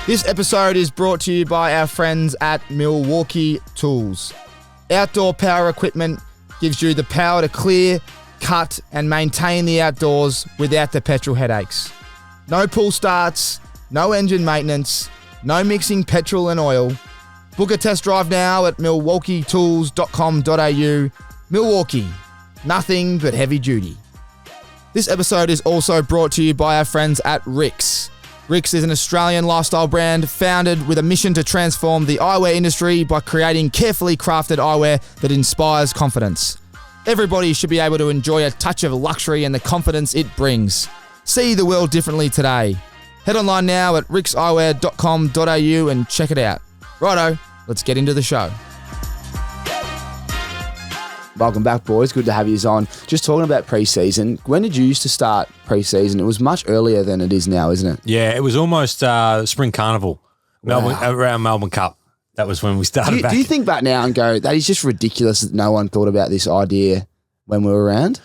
This episode is brought to you by our friends at MILWAUKEE Tools. Outdoor power equipment gives you the power to clear, cut, and maintain the outdoors without the petrol headaches. No pull starts, no engine maintenance, no mixing petrol and oil. Book a test drive now at milwaukeetools.com.au. Milwaukee, nothing but heavy duty. This episode is also brought to you by our friends at RIXX. RIXX is an Australian lifestyle brand founded with a mission to transform the eyewear industry by creating carefully crafted eyewear that inspires confidence. Everybody should be able to enjoy a touch of luxury and the confidence it brings. See the world differently today. Head online now at rixeyewear.com.au and check it out. Righto, let's get into the show. Welcome back, boys. Good to have you on. Just talking about pre-season. When did you used to start pre-season? It was much earlier than it is now, isn't it? Yeah, it was almost Spring Carnival, around Melbourne Cup. That was when we started back. Do you think back now and go, that is just ridiculous that no one thought about this idea when we were around?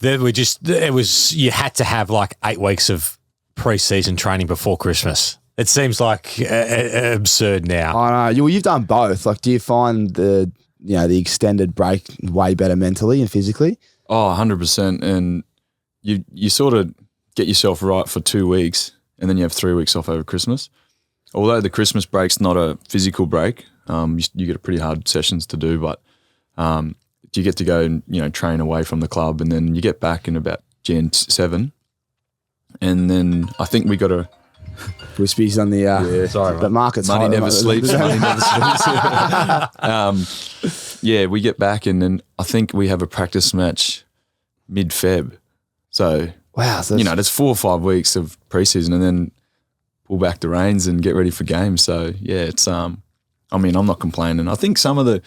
You had to have like 8 weeks of pre-season training before Christmas. It seems like absurd now. I know. You've done both. Like, do you find the extended break way better mentally and physically? Oh, 100%. And you sort of get yourself right for 2 weeks and then you have 3 weeks off over Christmas. Although the Christmas break's not a physical break, you get a pretty hard sessions to do, but you get to go and, train away from the club, and then you get back in about Jan 7. And then I think we got to... Wispy's on the... sorry, the market's money high. never sleeps. Money never sleeps. We get back, and then I think we have a practice match mid-Feb. So, wow, so there's 4 or 5 weeks of preseason, and then pull back the reins and get ready for games. So, yeah, it's... I'm not complaining. I think some of the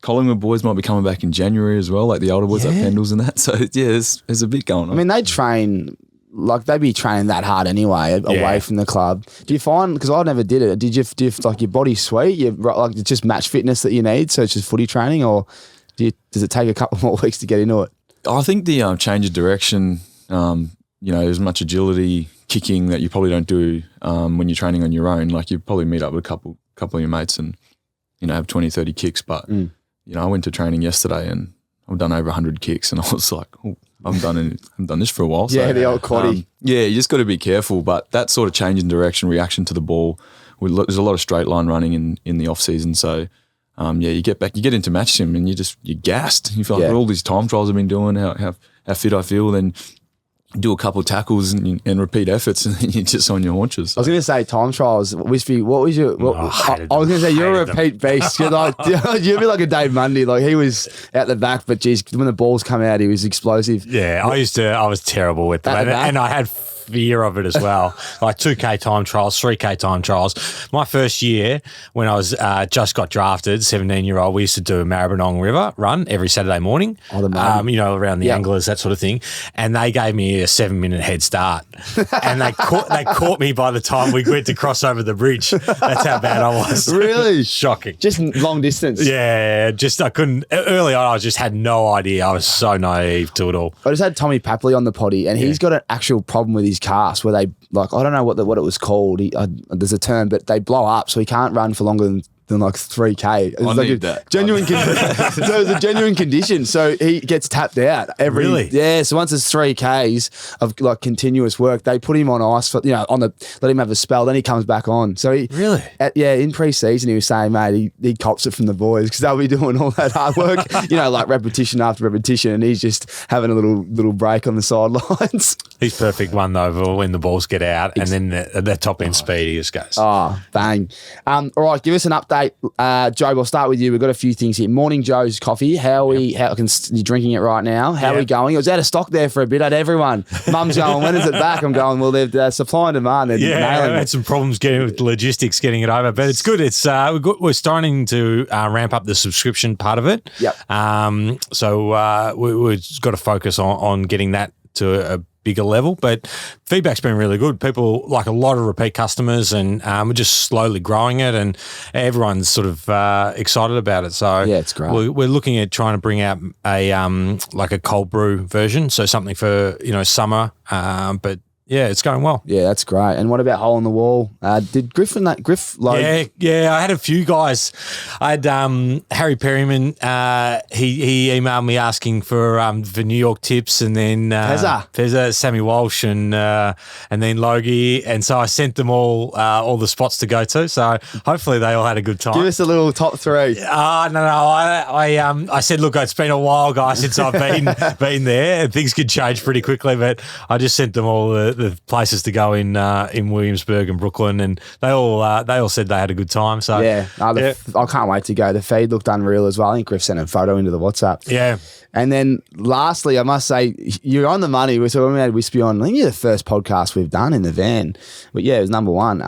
Collingwood boys might be coming back in January as well, like the older boys like Pendles and that. So, yeah, there's a bit going on. I mean, they train... Like, they'd be training that hard anyway, away from the club. Do you find, because I never did it, do you like your body sweet? It's just match fitness that you need, so it's just footy training, or does it take a couple more weeks to get into it? I think the change of direction, there's much agility, kicking that you probably don't do when you're training on your own. Like, you probably meet up with a couple of your mates and, have 20, 30 kicks. But, I went to training yesterday and I've done over 100 kicks, and I was like, oh, I haven't done this for a while. So, the old quaddie. You just got to be careful. But that sort of change in direction, reaction to the ball, there's a lot of straight line running in the off season. So, you get back, you get into match sim, and you're gassed. You feel like all these time trials I've been doing, how fit I feel, then do a couple of tackles and repeat efforts, and then you're just on your haunches. So. I was going to say time trials. Wispy, what was your... I was going to say you're a repeat beast. You'd be like a Dave Mundy. Like, he was out the back, but geez, when the balls come out, he was explosive. Yeah, I was terrible with that, and I had fear of it as well. Like 2K time trials, 3K time trials. My first year when I was just got drafted, 17-year-old, we used to do a Maribyrnong River run every Saturday morning. Around the anglers, that sort of thing. And they gave me a 7-minute head start. And they caught me by the time we went to cross over the bridge. That's how bad I was. Really? Shocking. Just long distance. Yeah, I couldn't. Early on, I just had no idea. I was so naive to it all. I just had Tommy Papley on the potty, and he's got an actual problem with his cast where they, like, I don't know what it was called. There's a term, but they blow up, so he can't run for longer than like 3K. It's a genuine condition. So he gets tapped out Really? Yeah. So once it's 3Ks of like continuous work, they put him on ice for let him have a spell. Then he comes back on. So he really, in pre-season, he was saying, mate, he cops it from the boys because they'll be doing all that hard work, like repetition after repetition, and he's just having a little break on the sidelines. He's perfect one though for when the balls get out, and then the top end speed he just goes. Oh, bang! All right, give us an update. Jobe, I'll start with you. We've got a few things here. Morning Joe's coffee. You're drinking it right now. How are we going? It was out of stock there for a bit. At everyone. Mum's going, when is it back? I'm going, well, they've supply and demand. They're nailing it. Had some problems with logistics getting it over, but it's good. It's we're starting to ramp up the subscription part of it. Yep. So we've got to focus on getting that to a bigger level, but feedback's been really good. People, like a lot of repeat customers, and we're just slowly growing it, and everyone's sort of excited about it. So yeah, it's great. We're looking at trying to bring out a like a cold brew version, so something for summer, but yeah, it's going well. Yeah, that's great. And what about hole in the wall? Did Griff load? Yeah, I had a few guys. I had Harry Perryman. He emailed me asking for New York tips, and then Pezza, Sammy Walsh, and then Logie. And so I sent them all the spots to go to. So hopefully they all had a good time. Give us a little top three. No. I said, look, it's been a while, guys, since I've been there, and things could change pretty quickly. But I just sent them all the places to go in Williamsburg and Brooklyn, and they all said they had a good time. So I can't wait to go. The feed looked unreal as well. I think Griff sent a photo into the WhatsApp. Yeah. And then lastly, I must say, you're on the money. So when we had Wispy on, I think you're the first podcast we've done in the van. But yeah, it was number one.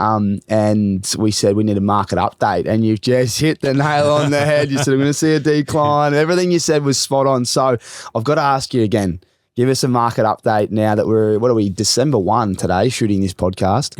And we said we need a market update. And you've just hit the nail on the head. You said, I'm going to see a decline. Everything you said was spot on. So I've got to ask you again, give us a market update now that we're, December 1 today, shooting this podcast.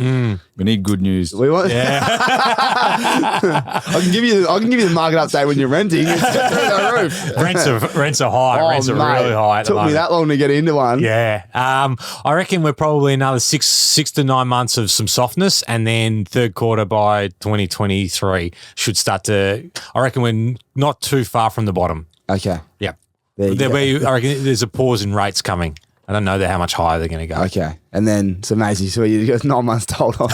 We need good news. We want. Yeah. I can give you the market update when you're renting. It's through the roof. Rents are high. Rents are really high. Took me that long to get into one. Yeah. I reckon we're probably another six to 9 months of some softness, and then third quarter by 2023 should start to. I reckon we're not too far from the bottom. Okay. Yeah. I reckon there's a pause in rates coming. I don't know how much higher they're going to go. Okay. And then it's amazing. So you got 9 months to hold on.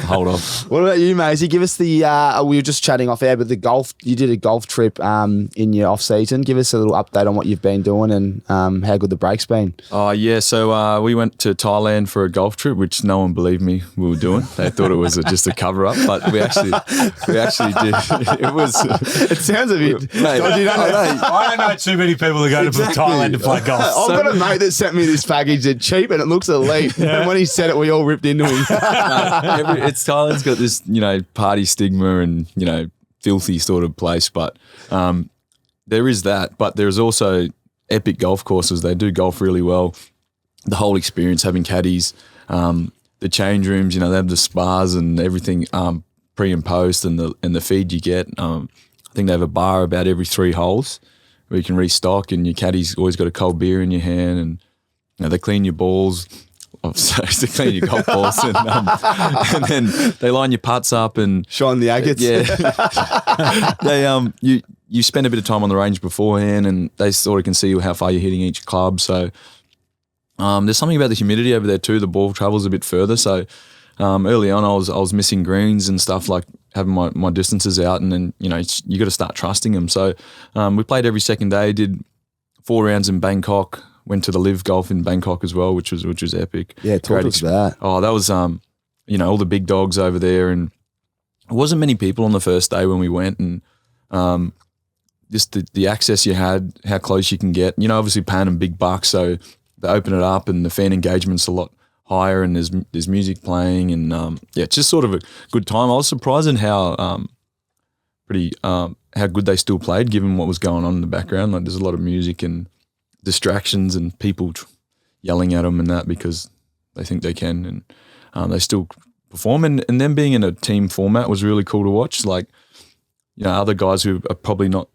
Hold on. What about you, Maisie? Give us the, we were just chatting off air, but the golf, you did a golf trip in your off season. Give us a little update on what you've been doing and how good the break's been. Oh, yeah. So we went to Thailand for a golf trip, which no one believed me we were doing. They thought it was just a cover up, but we actually did. It sounds a bit dodgy, don't it? I don't know too many people that go to Thailand to play golf. I've got a mate that sent me this package. It's cheap and it looks elite. Yeah. And when he said it, we all ripped into him. Thailand's got this, party stigma and, filthy sort of place. But there is that. But there's also epic golf courses. They do golf really well. The whole experience, having caddies, the change rooms, they have the spas and everything pre and post, and the feed you get. I think they have a bar about every 3 holes where you can restock, and your caddy's always got a cold beer in your hand, and they clean your balls. They clean your golf balls, and then they line your putts up and shine the agates. Yeah, you spend a bit of time on the range beforehand, and they sort of can see how far you're hitting each club. So there's something about the humidity over there too. The ball travels a bit further. So early on, I was missing greens and stuff, like having my distances out, and then you got to start trusting them. So we played every second day. Did 4 rounds in Bangkok. Went to the LIV Golf in Bangkok as well, which was epic. Yeah, talk us about that. Oh, that was all the big dogs over there, and it wasn't many people on the first day when we went, and just the access you had, how close you can get. Obviously paying them big bucks, so they open it up, and the fan engagement's a lot higher, and there's music playing, and it's just sort of a good time. I was surprised in how how good they still played, given what was going on in the background. Like there's a lot of music and distractions and people yelling at them and that because they think they can, and they still perform. And them being in a team format was really cool to watch. Like, other guys who are probably not.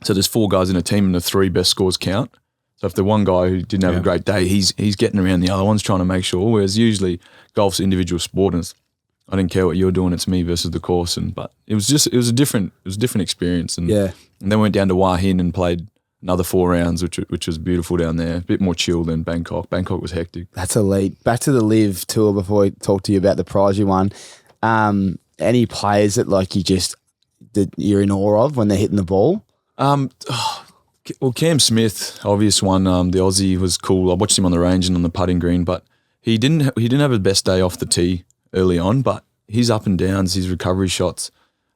So there's 4 guys in a team, and the 3 best scores count. So if the one guy who didn't have a great day, he's getting around the other ones trying to make sure. Whereas usually golf's individual sport, and I didn't care what you're doing, it's me versus the course. But it was a different experience. And then we went down to Hua Hin and played another 4 rounds, which was beautiful down there. A bit more chill than Bangkok. Bangkok was hectic. That's elite. Back to the LIV Tour before we talk to you about the prize you won. Any players that that you're in awe of when they're hitting the ball? Well, Cam Smith, obvious one. The Aussie was cool. I watched him on the range and on the putting green, but he didn't have the best day off the tee early on. But his up and downs, his recovery shots,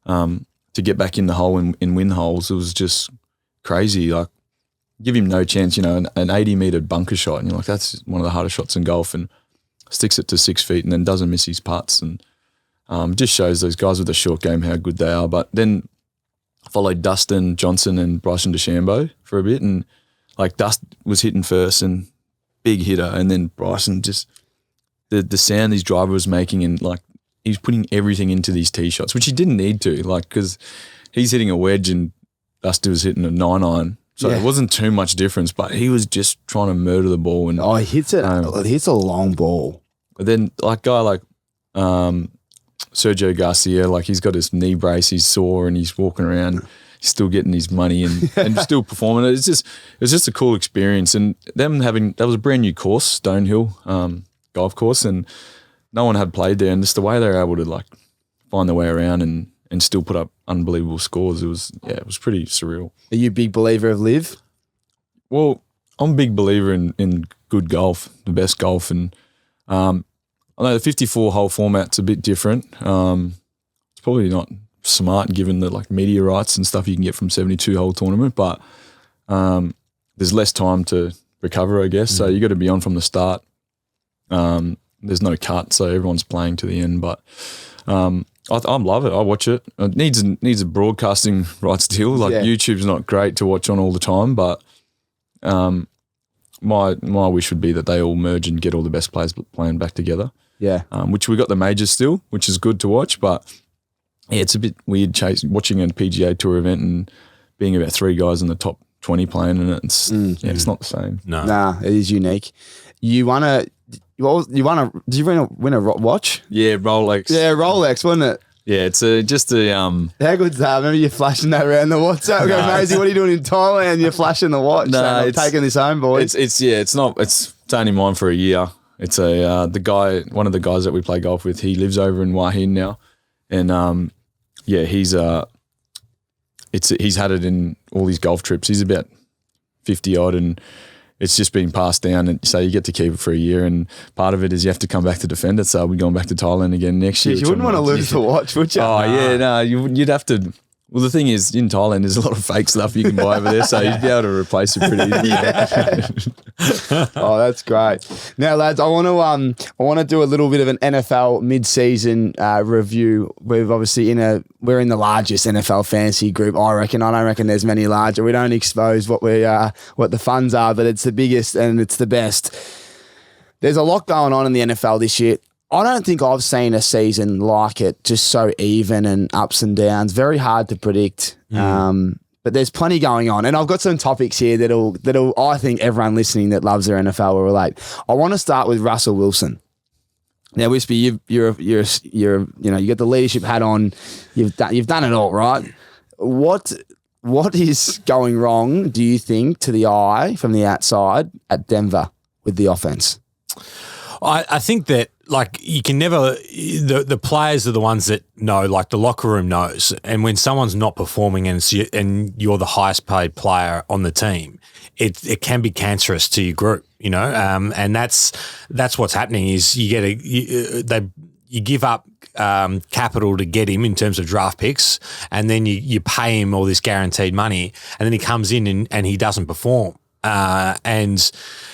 to get back in the hole in win holes, it was just crazy. Like, give him no chance, an 80-meter bunker shot, and you're like, that's one of the hardest shots in golf, and sticks it to 6 feet and then doesn't miss his putts, and just shows those guys with a short game how good they are. But then followed Dustin Johnson and Bryson DeChambeau for a bit, and like Dust was hitting first and big hitter, and then Bryson just the sound his driver was making, and like he's putting everything into these tee shots, which he didn't need to, like, because he's hitting a wedge and Dusty was hitting a 9-iron So it wasn't too much difference, but he was just trying to murder the ball. And he hits it. It hits a long ball. But then like guy like Sergio Garcia, like he's got his knee brace, he's sore and he's walking around, he's still getting his money and still performing. It's just a cool experience. And that was a brand new course, Stonehill golf course, and no one had played there. And just the way they were able to like find their way around and still put up unbelievable scores, it was pretty surreal. Are you a big believer of LIV? Well, I'm a big believer in good golf, the best golf, and I know the 54-hole format's a bit different. It's probably not smart given the like media rights and stuff you can get from 72-hole tournament, but there's less time to recover, I guess. So you got to be on from the start. There's no cut, so everyone's playing to the end. But I love it. I watch it. It needs a broadcasting rights deal. Like YouTube's not great to watch on all the time, but my wish would be that they all merge and get all the best players playing back together. Yeah. Which we got the majors still, which is good to watch, but yeah, it's a bit weird watching a PGA Tour event and being about 3 guys in the top 20 playing in it. It's not the same. No. Nah, it is unique. Did you win a watch? Yeah, Rolex. Yeah, Rolex, wasn't it? Yeah, it's just a How good's that? I remember you flashing that around the WhatsApp. Go, Maisie, what are you doing in Thailand? You're flashing the watch. No, I'm taking this home, boys. It's only mine for a year. It's one of the guys that we play golf with. He lives over in Wahin now, and he's had it in all these golf trips. He's about 50 odd, and it's just been passed down, and so you get to keep it for a year, and part of it is you have to come back to defend it. So we're going back to Thailand again next year. You wouldn't want to lose the watch, would you? Oh yeah, no, you'd have to. Well, the thing is, in Thailand, there's a lot of fake stuff you can buy over there, so you'd be able to replace it pretty easily. Oh, that's great. Now, lads, I want to do a little bit of an NFL mid-season review. We're obviously we're in the largest NFL fantasy group, I reckon. I don't reckon there's many larger. We don't expose what the funds are, but it's the biggest and it's the best. There's a lot going on in the NFL this year. I don't think I've seen a season like it, just so even and ups and downs. Very hard to predict, but there's plenty going on. And I've got some topics here that'll I think everyone listening that loves their NFL will relate. I want to start with Russell Wilson. Now, Wispy, you got the leadership hat on. You've done it all, right? What is going wrong, do you think, to the eye from the outside at Denver with the offense? I think that, like, you can never – the players are the ones that know, like the locker room knows. And when someone's not performing and you're the highest paid player on the team, it can be cancerous to your group, and that's what's happening is you give up capital to get him in terms of draft picks, and then you pay him all this guaranteed money, and then he comes in and he doesn't perform. And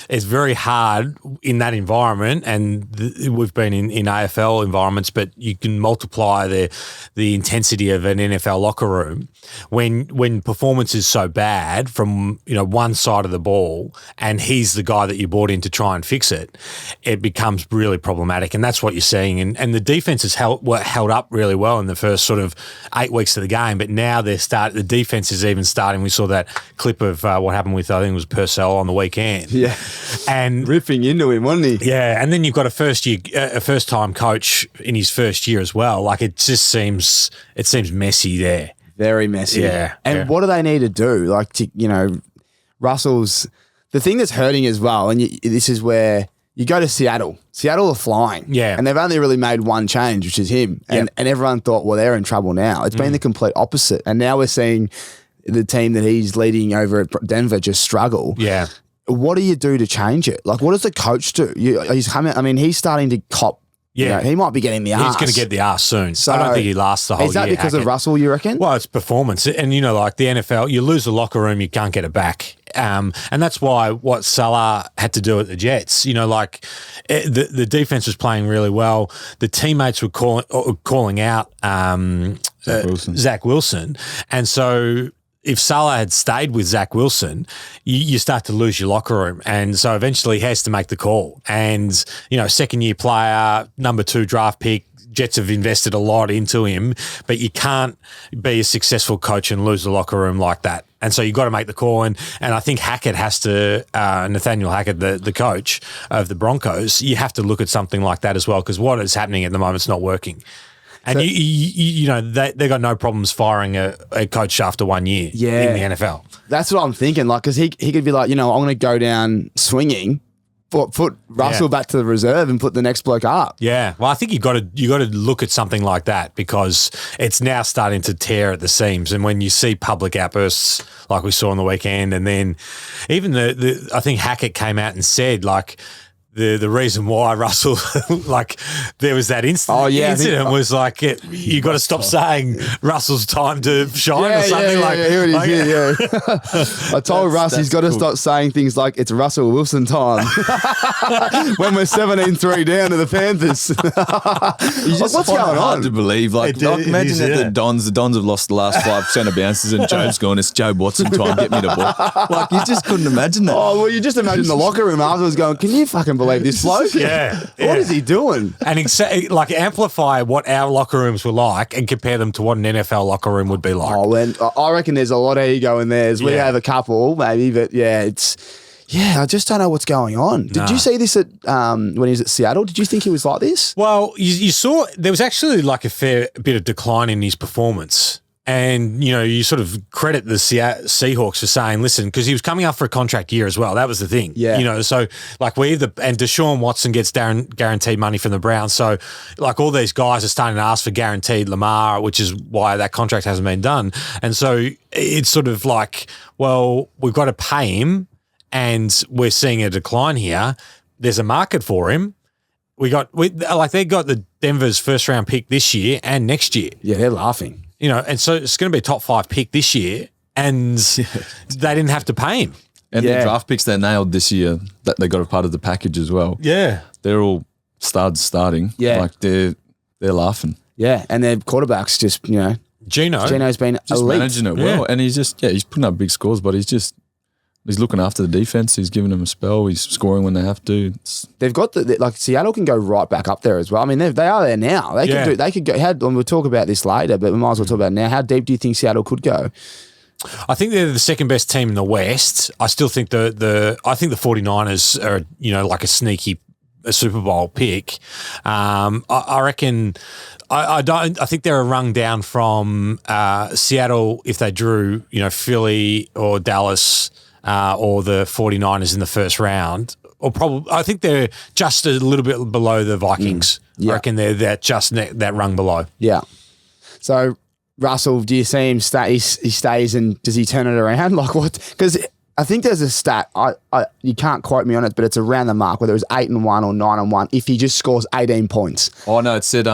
it's very hard in that environment, and we've been in AFL environments, but you can multiply the intensity of an NFL locker room when performance is so bad from one side of the ball, and he's the guy that you brought in to try and fix it. It becomes really problematic, and that's what you're seeing. And the defense has held up really well in the first sort of 8 weeks of the game, but now the defense is even starting. We saw that clip of what happened with, I think it was Purcell on the weekend. Yeah. And ripping into him, wasn't he? Yeah. And then you've got a first time coach in his first year as well. Like, it just seems messy there. Very messy. Yeah. And what do they need to do? Like, Russell's the thing that's hurting as well. And this is where you go to Seattle. Seattle are flying. Yeah. And they've only really made one change, which is him. And everyone thought, well, they're in trouble now. It's been the complete opposite. And now we're seeing the team that he's leading over at Denver just struggle. Yeah. What do you do to change it? Like, what does the coach do? He's starting to cop. Yeah. He might be getting the ass. He's going to get the ass soon. So I don't think he lasts the whole year. Is that because of Russell, you reckon? Well, it's performance. And, like the NFL, you lose the locker room, you can't get it back. And that's why what Salah had to do at the Jets, the defense was playing really well. The teammates were calling out Zach Wilson. And so if Salah had stayed with Zach Wilson, you start to lose your locker room. And so eventually he has to make the call. And, second-year player, number 2 draft pick, Jets have invested a lot into him, but you can't be a successful coach and lose the locker room like that. And so you've got to make the call. And I think Hackett has to, Nathaniel Hackett, the coach of the Broncos, you have to look at something like that as well, because what is happening at the moment is not working. And, so, they got no problems firing a coach after 1 year in the NFL. That's what I'm thinking. Like, because he could be like, I'm going to go down swinging, put Russell back to the reserve and put the next bloke up. Yeah. Well, I think you got to look at something like that, because it's now starting to tear at the seams. And when you see public outbursts like we saw on the weekend, and then even I think Hackett came out and said, like, the reason why Russell, like, there was that incident was like, you got to stop saying Russell's time to shine or something I told Russ he's got to stop saying things like it's Russell Wilson time when we're 17-3 down to the Panthers. What's going on? To believe, like imagine that the Dons have lost the last 5 centre bounces and Jobe's gone, it's Jobe Watson time, get me the ball. Like, you just couldn't imagine that. Oh, well, you just imagine the locker room afterwards going, can you fucking believe this bloke? What is he doing? And amplify what our locker rooms were like and compare them to what an NFL locker room would be like. Oh, and I reckon there's a lot of ego in there. We have a couple, maybe, but I just don't know what's going on. Did you see this at when he was at Seattle? Did you think he was like this? Well, you saw there was actually like a fair bit of decline in his performance. And, you sort of credit the Seahawks for saying, listen, because he was coming up for a contract year as well. That was the thing. Yeah. So like and Deshaun Watson gets guaranteed money from the Browns. So like all these guys are starting to ask for guaranteed Lamar, which is why that contract hasn't been done. And so it's sort of like, well, we've got to pay him and we're seeing a decline here. There's a market for him. They got the Denver's first round pick this year and next year. Yeah, they're laughing. And so it's going to be a top 5 pick this year, and they didn't have to pay him. And the draft picks they nailed this year, that they got a part of the package as well. Yeah. They're all studs starting. Yeah. Like they're laughing. Yeah, and their quarterback's just, Gino's been just elite. Managing it well. And he's just, he's putting up big scores, but he's looking after the defense. He's giving them a spell. He's scoring when they have to. They've got Seattle can go right back up there as well. I mean, they are there now. They can do. They could go. And we'll talk about this later, but we might as well talk about it now. How deep do you think Seattle could go? I think they're the second best team in the West. I still think I think the 49ers are like a sneaky Super Bowl pick. I reckon. I think they're a rung down from Seattle if they drew Philly or Dallas. Or the 49ers in the first round, or probably I think they're just a little bit below the Vikings. I reckon they're that rung below. Yeah. So Russell, do you see him stay? He stays, and does he turn it around? Like what? Because I think there's a stat. You can't quote me on it, but it's around the mark, whether it was 8-1 or 9-1. If he just scores 18 points. Oh no, it said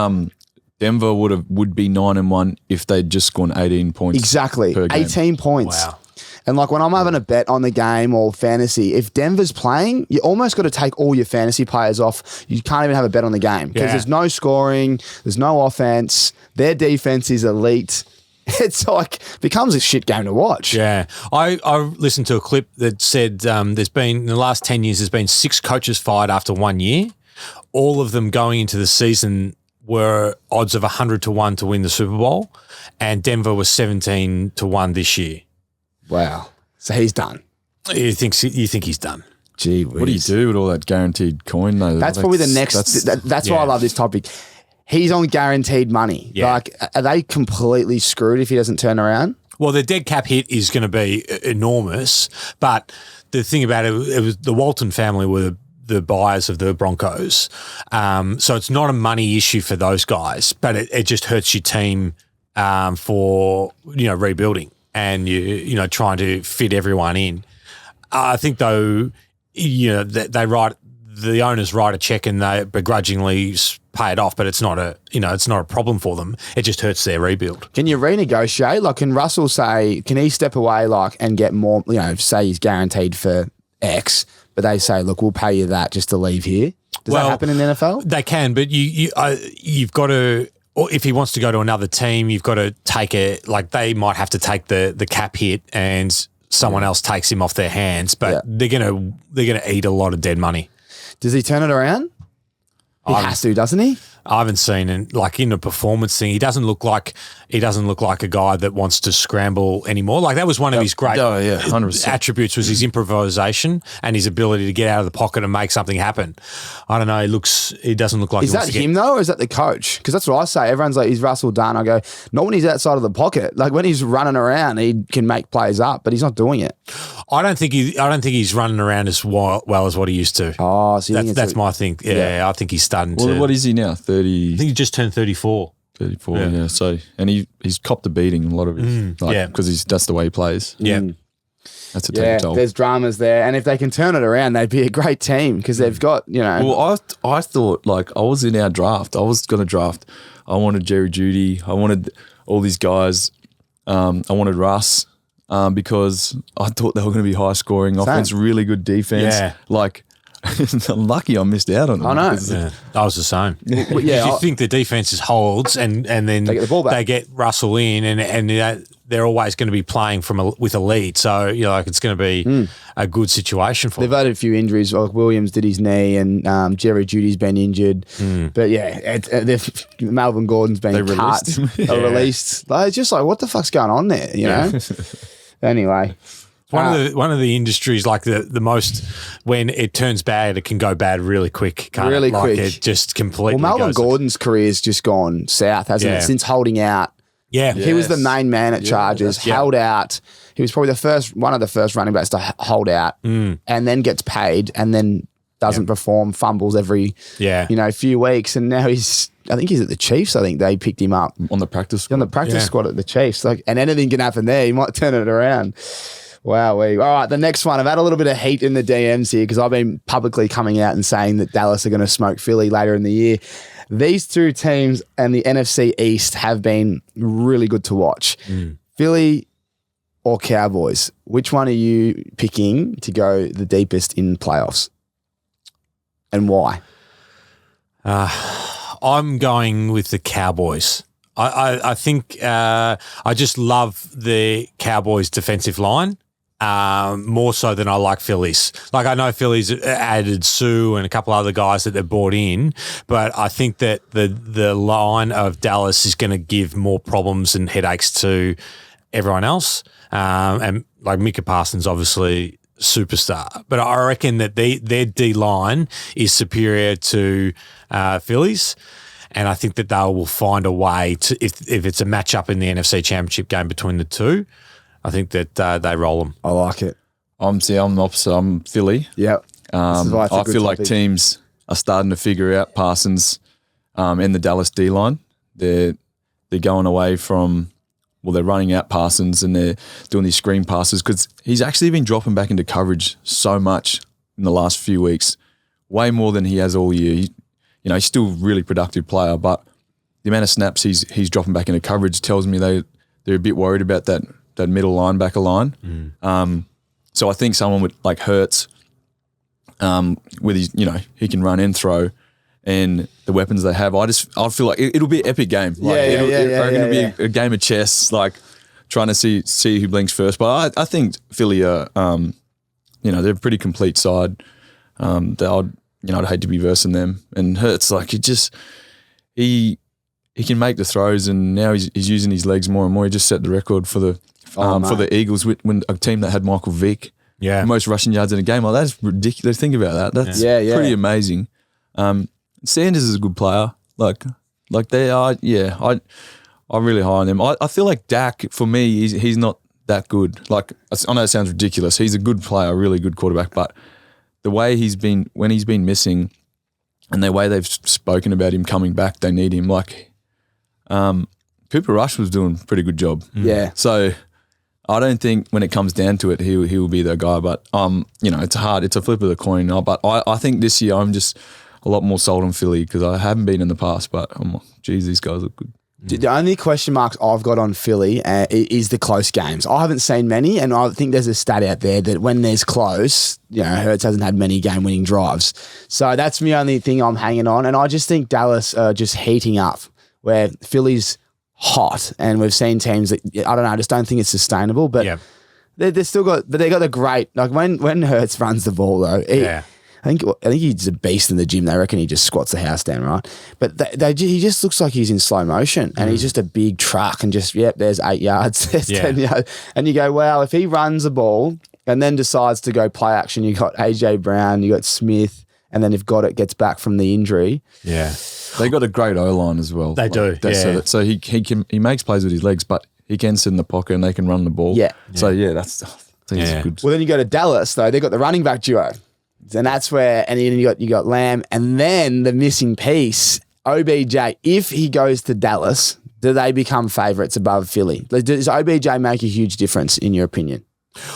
Denver would be 9-1 if they'd just scored 18 points. Exactly, per game. 18 points. Wow. And like when I'm having a bet on the game or fantasy, if Denver's playing, you almost got to take all your fantasy players off. You can't even have a bet on the game because there's no scoring, there's no offense. Their defense is elite. It's like becomes a shit game to watch. Yeah, I listened to a clip that said there's been in the last 10 years there's been 6 coaches fired after 1 year. All of them going into the season were odds of 100-1 to win the Super Bowl, and Denver was 17-1 this year. Wow. So he's done. You think he's done? Gee whiz. What do you do with all that guaranteed coin though? That's probably the next. That's why I love this topic. He's on guaranteed money. Yeah. Like, are they completely screwed if he doesn't turn around? Well, the dead cap hit is going to be enormous, but the thing about it was the Walton family were the buyers of the Broncos, so it's not a money issue for those guys, but it just hurts your team for rebuilding. And you trying to fit everyone in. I think though, the owners write a check and they begrudgingly pay it off, but it's not a problem for them. It just hurts their rebuild. Can you renegotiate? Like, can Russell say, can he step away and get more? Say he's guaranteed for X, but they say, look, we'll pay you that just to leave here. Does that happen in the NFL? They can, but you've got to. Or if he wants to go to another team, you've got to take it. Like they might have to take the cap hit, and someone else takes him off their hands. But they're gonna eat a lot of dead money. Does he turn it around? He has to, doesn't he? I haven't seen in the performance thing. He doesn't look like a guy that wants to scramble anymore. Like that was one of his great 100%. attributes was his improvisation and his ability to get out of the pocket and make something happen. I don't know. He doesn't look like. Is that him though, or is that the coach? Because that's what I say. Everyone's like, he's Russell Dunn. I go, not when he's outside of the pocket. Like when he's running around, he can make plays up, but he's not doing it. I don't think he's running around as well as what he used to. Oh, so that's my thing. Yeah, I think he's starting to. What is he now? 30. I think he just turned 34. 34, yeah. So, and he's copped a beating a lot of it, because that's the way he plays. Yeah, that's a take toll. There's dramas there, and if they can turn it around, they'd be a great team because they've got Well, I thought I was in our draft. I was going to draft. I wanted Jerry Jeudy. I wanted all these guys. I wanted Russ because I thought they were going to be high scoring offense, really good defense. Yeah. I'm lucky I missed out on them. I know. I was the same. You think the defense holds and then they get the ball back. They get Russell in and they're always going to be playing with a lead. So, it's going to be a good situation for them. They've had a few injuries. Like Williams did his knee and Jerry Judy's been injured. But Melvin Gordon's been cut. Released. It's just like, what the fuck's going on there, you know? Anyway. One of the industries like the most when it turns bad, it can go bad really quick. Quick. It just completely. Well, Melvin Gordon's career's just gone south, hasn't it? Since holding out. Yeah, he was the main man at Chargers. Held out. He was probably one of the first running backs to hold out, and then gets paid, and then doesn't perform, fumbles every few weeks, and now I think he's at the Chiefs. I think they picked him up on the practice squad. Squad at the Chiefs. And anything can happen there. He might turn it around. Wow. All right, the next one. I've had a little bit of heat in the DMs here because I've been publicly coming out and saying that Dallas are going to smoke Philly later in the year. These two teams and the NFC East have been really good to watch. Philly or Cowboys? Which one are you picking to go the deepest in playoffs? And why? I'm going with the Cowboys. I think I just love the Cowboys' defensive line. More so than I like Phillies. Like I know Phillies added Sue and a couple other guys that they brought in, but I think that the line of Dallas is going to give more problems and headaches to everyone else. And like Micah Parsons, obviously superstar, but I reckon that their D line is superior to Phillies. And I think that they will find a way to, if it's a matchup in the NFC Championship game between the two, I think that they roll them. I like it. I'm the opposite. I'm Philly. Yeah. I feel like teams are starting to figure out Parsons and the Dallas D line. They're going away from, they're running out Parsons and they're doing these screen passes because he's actually been dropping back into coverage so much in the last few weeks, way more than he has all year. He's still a really productive player, but the amount of snaps he's dropping back into coverage tells me they're a bit worried about that middle linebacker line. So I think someone with like Hurts, with his, he can run and throw, and the weapons they have, I feel like it'll be an epic game. It'll be a game of chess, like trying to see who blinks first. But I think Philly are, they're a pretty complete side. I'd hate to be versing them. And Hurts, he can make the throws, and now he's using his legs more and more. He just set the record for the Eagles when a team that had Michael Vick, most rushing yards in a game. Like that's ridiculous. Think about that. That's pretty amazing. Sanders is a good player. Like they are. Yeah, I'm really high on them. I feel like Dak, for me, he's not that good. Like I know it sounds ridiculous. He's a good player, a really good quarterback, but the way when he's been missing, and the way they've spoken about him coming back, they need him. Cooper Rush was doing a pretty good job. Yeah. So I don't think when it comes down to it, he will be the guy. But it's hard. It's a flip of the coin. But I think this year I'm just a lot more sold on Philly because I haven't been in the past. But I'm like, geez, these guys look good. The only question marks I've got on Philly is the close games. I haven't seen many, and I think there's a stat out there that when there's close, Hurts hasn't had many game-winning drives. So that's the only thing I'm hanging on, and I just think Dallas are just heating up, where Philly's hot, and we've seen teams that, I don't know, I just don't think it's sustainable, but they got the great, like when Hurts runs the ball though, I think he's a beast in the gym. They reckon he just squats the house down, right? But he just looks like he's in slow motion, and he's just a big truck, and just there's 8 yards, there's 10 yards, and you go, wow, if he runs the ball and then decides to go play action, you got AJ Brown, you got Smith, and then if gets back from the injury, they got a great O-line as well. They do, So he makes plays with his legs, but he can sit in the pocket and they can run the ball. Yeah. So that's. I think it's good. Well, then you go to Dallas though. They got the running back duo, and that's where. And then you got Lamb, and then the missing piece, OBJ. If he goes to Dallas, do they become favourites above Philly? Does OBJ make a huge difference in your opinion?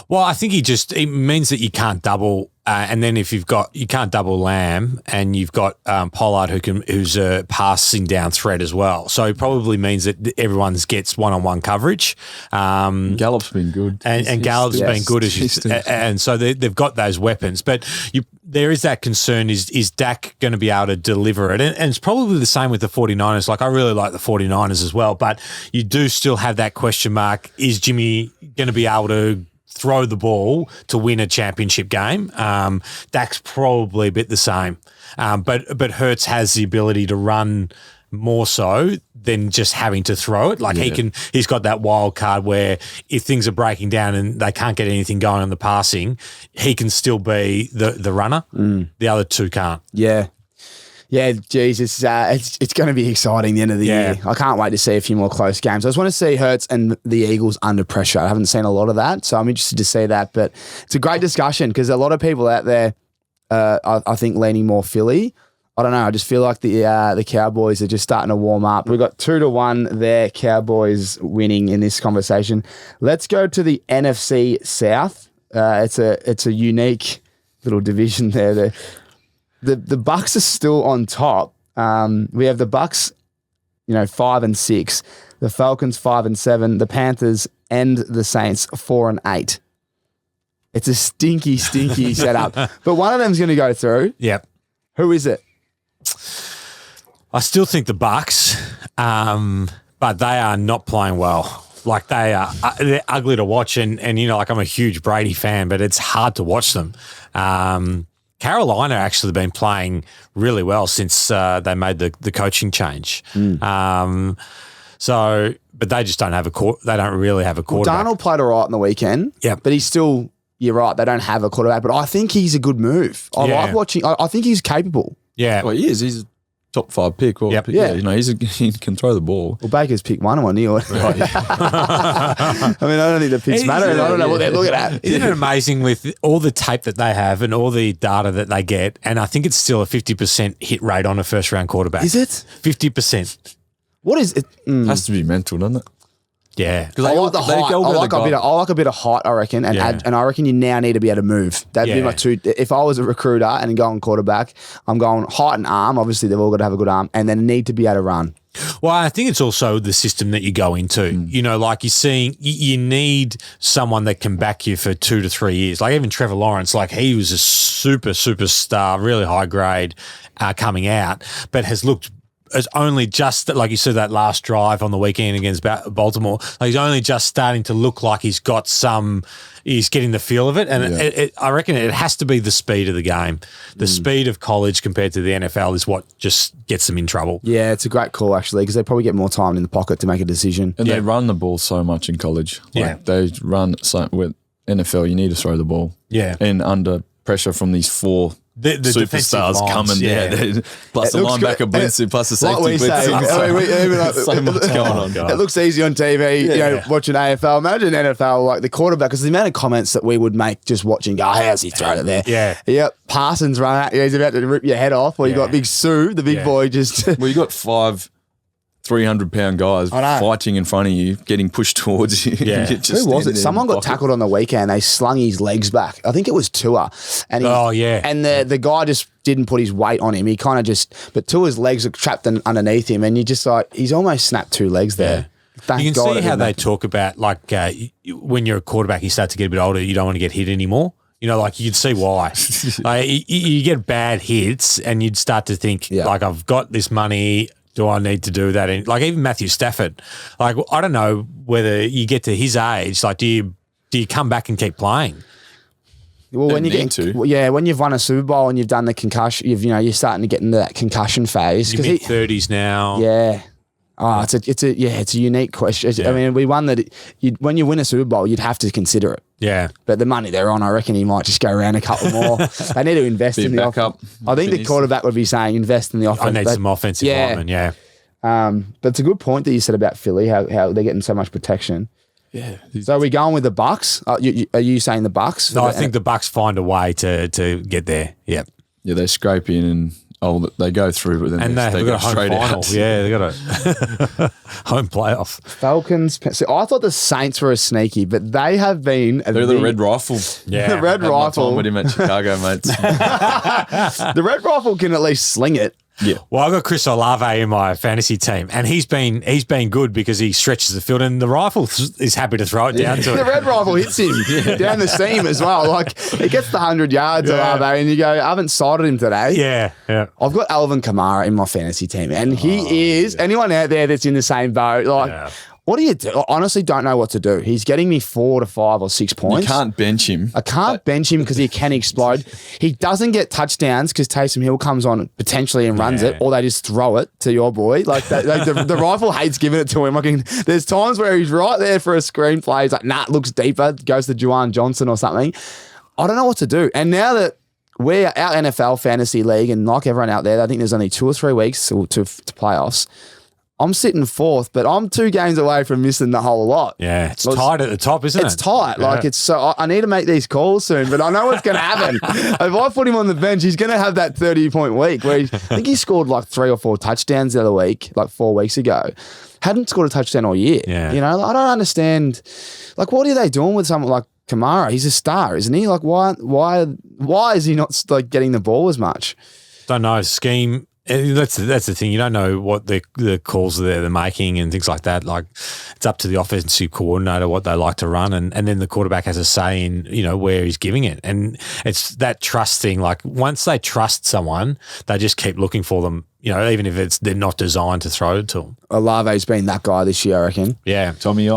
Well, I think it means that you can't double, and then if you can't double Lamb, and you've got Pollard who's a passing down threat as well. So it probably means that everyone gets one-on-one coverage. Gallup's been good, and Gallup's been good and so they've got those weapons. But there is that concern: is Dak going to be able to deliver it? And it's probably the same with the 49ers. Like I really like the 49ers as well, but you do still have that question mark: is Jimmy going to be able to throw the ball to win a championship game? Dak's probably a bit the same. But Hurts has the ability to run more so than just having to throw it. Like he's got that wild card where if things are breaking down and they can't get anything going on the passing, he can still be the runner. The other two can't. Yeah. Yeah, geez, it's going to be exciting the end of the year. I can't wait to see a few more close games. I just want to see Hurts and the Eagles under pressure. I haven't seen a lot of that, so I'm interested to see that. But it's a great discussion because a lot of people out there, I think, leaning more Philly. I don't know. I just feel like the Cowboys are just starting to warm up. We've got 2-1 there, Cowboys winning in this conversation. Let's go to the NFC South. It's a unique little division there. The Bucks are still on top. We have the Bucks, 5-6. The Falcons 5-7. The Panthers and the Saints 4-8. It's a stinky setup. But one of them's going to go through. Yep. Who is it? I still think the Bucks, but they are not playing well. Like they're ugly to watch, and like I'm a huge Brady fan, but it's hard to watch them. Carolina actually been playing really well since they made the coaching change. But they just don't have they don't really have a quarterback. Darnold played all right on the weekend. Yeah, but he's still. You're right. They don't have a quarterback, but I think he's a good move. I like watching. I think he's capable. Yeah, well, he is. He's a top 5 pick. Or he can throw the ball. Well, Baker's picked 1 on you. Right. I mean, I don't think the picks matter. I don't know what they're looking at. Isn't it amazing with all the tape that they have and all the data that they get? And I think it's still a 50% hit rate on a first round quarterback. Is it 50%? What is it? Has to be mental, doesn't it? Yeah, because I like the height. I like a bit of height, I reckon, and I reckon you now need to be able to move. That'd be my two. If I was a recruiter and going quarterback, I'm going height and arm. Obviously, they've all got to have a good arm, and then need to be able to run. Well, I think it's also the system that you go into. Like you're seeing, you need someone that can back you for 2 to 3 years. Like even Trevor Lawrence, like he was a superstar, really high grade coming out, but has looked. It's only just like you said that last drive on the weekend against Baltimore. Like he's only just starting to look like he's getting the feel of it. And I reckon it has to be the speed of the game. The speed of college compared to the NFL is what just gets them in trouble. Yeah, it's a great call actually because they probably get more time in the pocket to make a decision. And they run the ball so much in college. They run so with NFL. You need to throw the ball. Yeah, and under pressure from these 4. The superstars coming there, plus the linebacker blitzing, plus the safety blitzing. So much going on, guys. It looks easy on TV, watching AFL. Imagine NFL, like the quarterback, because the amount of comments that we would make just watching, how's he throwing it there? Yep, Parsons run out, he's about to rip your head off, or you got Big Sue, the big boy just... Well, you got 5 300-pound guys fighting in front of you, getting pushed towards you. Yeah. Who was it? Someone got tackled on the weekend. They slung his legs back. I think it was Tua. And and the guy just didn't put his weight on him. He kind of just, but Tua's legs are trapped underneath him, and you just like, he's almost snapped 2 legs there. Yeah. You can see how they talk about, like, when you're a quarterback, you start to get a bit older, you don't want to get hit anymore. Like you'd see why. Like, you get bad hits, and you'd start to think, like, I've got this money. Do I need to do that? And like even Matthew Stafford, like I don't know whether you get to his age, like do you come back and keep playing? Well, when when you've won a Super Bowl and you've done the concussion, you're starting to get into that concussion phase. You're mid-30s now. Yeah. Oh, it's a unique question. Yeah. I mean, we won that. When you win a Super Bowl, you'd have to consider it. Yeah. But the money they're on, I reckon he might just go around a couple more. They need to invest in the offense. I think the quarterback would be saying invest in the offense. I need some offensive linemen, yeah. But it's a good point that you said about Philly, how they're getting so much protection. Yeah. So are we going with the Bucks? Are you saying the Bucks? No, I think the Bucks find a way to get there. Yeah. Yeah, they scrape in and they go through, but then they got go a home straight final. out. Yeah, they got a home playoff. Falcons. So I thought the Saints were sneaky, but they have been. They're the Red Rifle. Yeah, the Red Had my Rifle. time with him at Chicago, mates. The Red Rifle can at least sling it. Yeah. Well, I've got Chris Olave in my fantasy team, and he's been good because he stretches the field, and the rifle is happy to throw it down to The him. Red Rifle hits him down the seam as well. Like it gets the 100 yards, Olave, and you go, I haven't sighted him today. Yeah. I've got Alvin Kamara in my fantasy team, and he is anyone out there that's in the same boat. Like, what do you do? I honestly don't know what to do. He's getting me 4 to 5 or 6 points. You can't bench him. I can't bench him because he can explode. He doesn't get touchdowns because Taysom Hill comes on potentially and runs it, or they just throw it to your boy. Like the Rifle hates giving it to him. There's times where he's right there for a screenplay. He's like, nah, it looks deeper. Goes to Juwan Johnson or something. I don't know what to do. And now that we're our NFL fantasy league, and like everyone out there, I think there's only 2 or 3 weeks to playoffs. I'm sitting 4th, but I'm 2 games away from missing the whole lot. Yeah, it's tight at the top, isn't it? It's tight. Yeah. Like it's so. I need to make these calls soon, but I know what's going to happen. If I put him on the bench, he's going to have that 30-point week where I think he scored like 3 or 4 touchdowns the other week, like 4 weeks ago. Hadn't scored a touchdown all year. Yeah. I don't understand. Like, what are they doing with someone like Kamara? He's a star, isn't he? Like, why is he not like getting the ball as much? Don't know, scheme. That's the thing. You don't know what the calls they're making and things like that. Like, it's up to the offensive coordinator what they like to run, and then the quarterback has a say in where he's giving it. And it's that trust thing. Like, once they trust someone, they just keep looking for them. Even if they're not designed to throw it to them. Olave's been that guy this year, I reckon. Yeah, Tommy,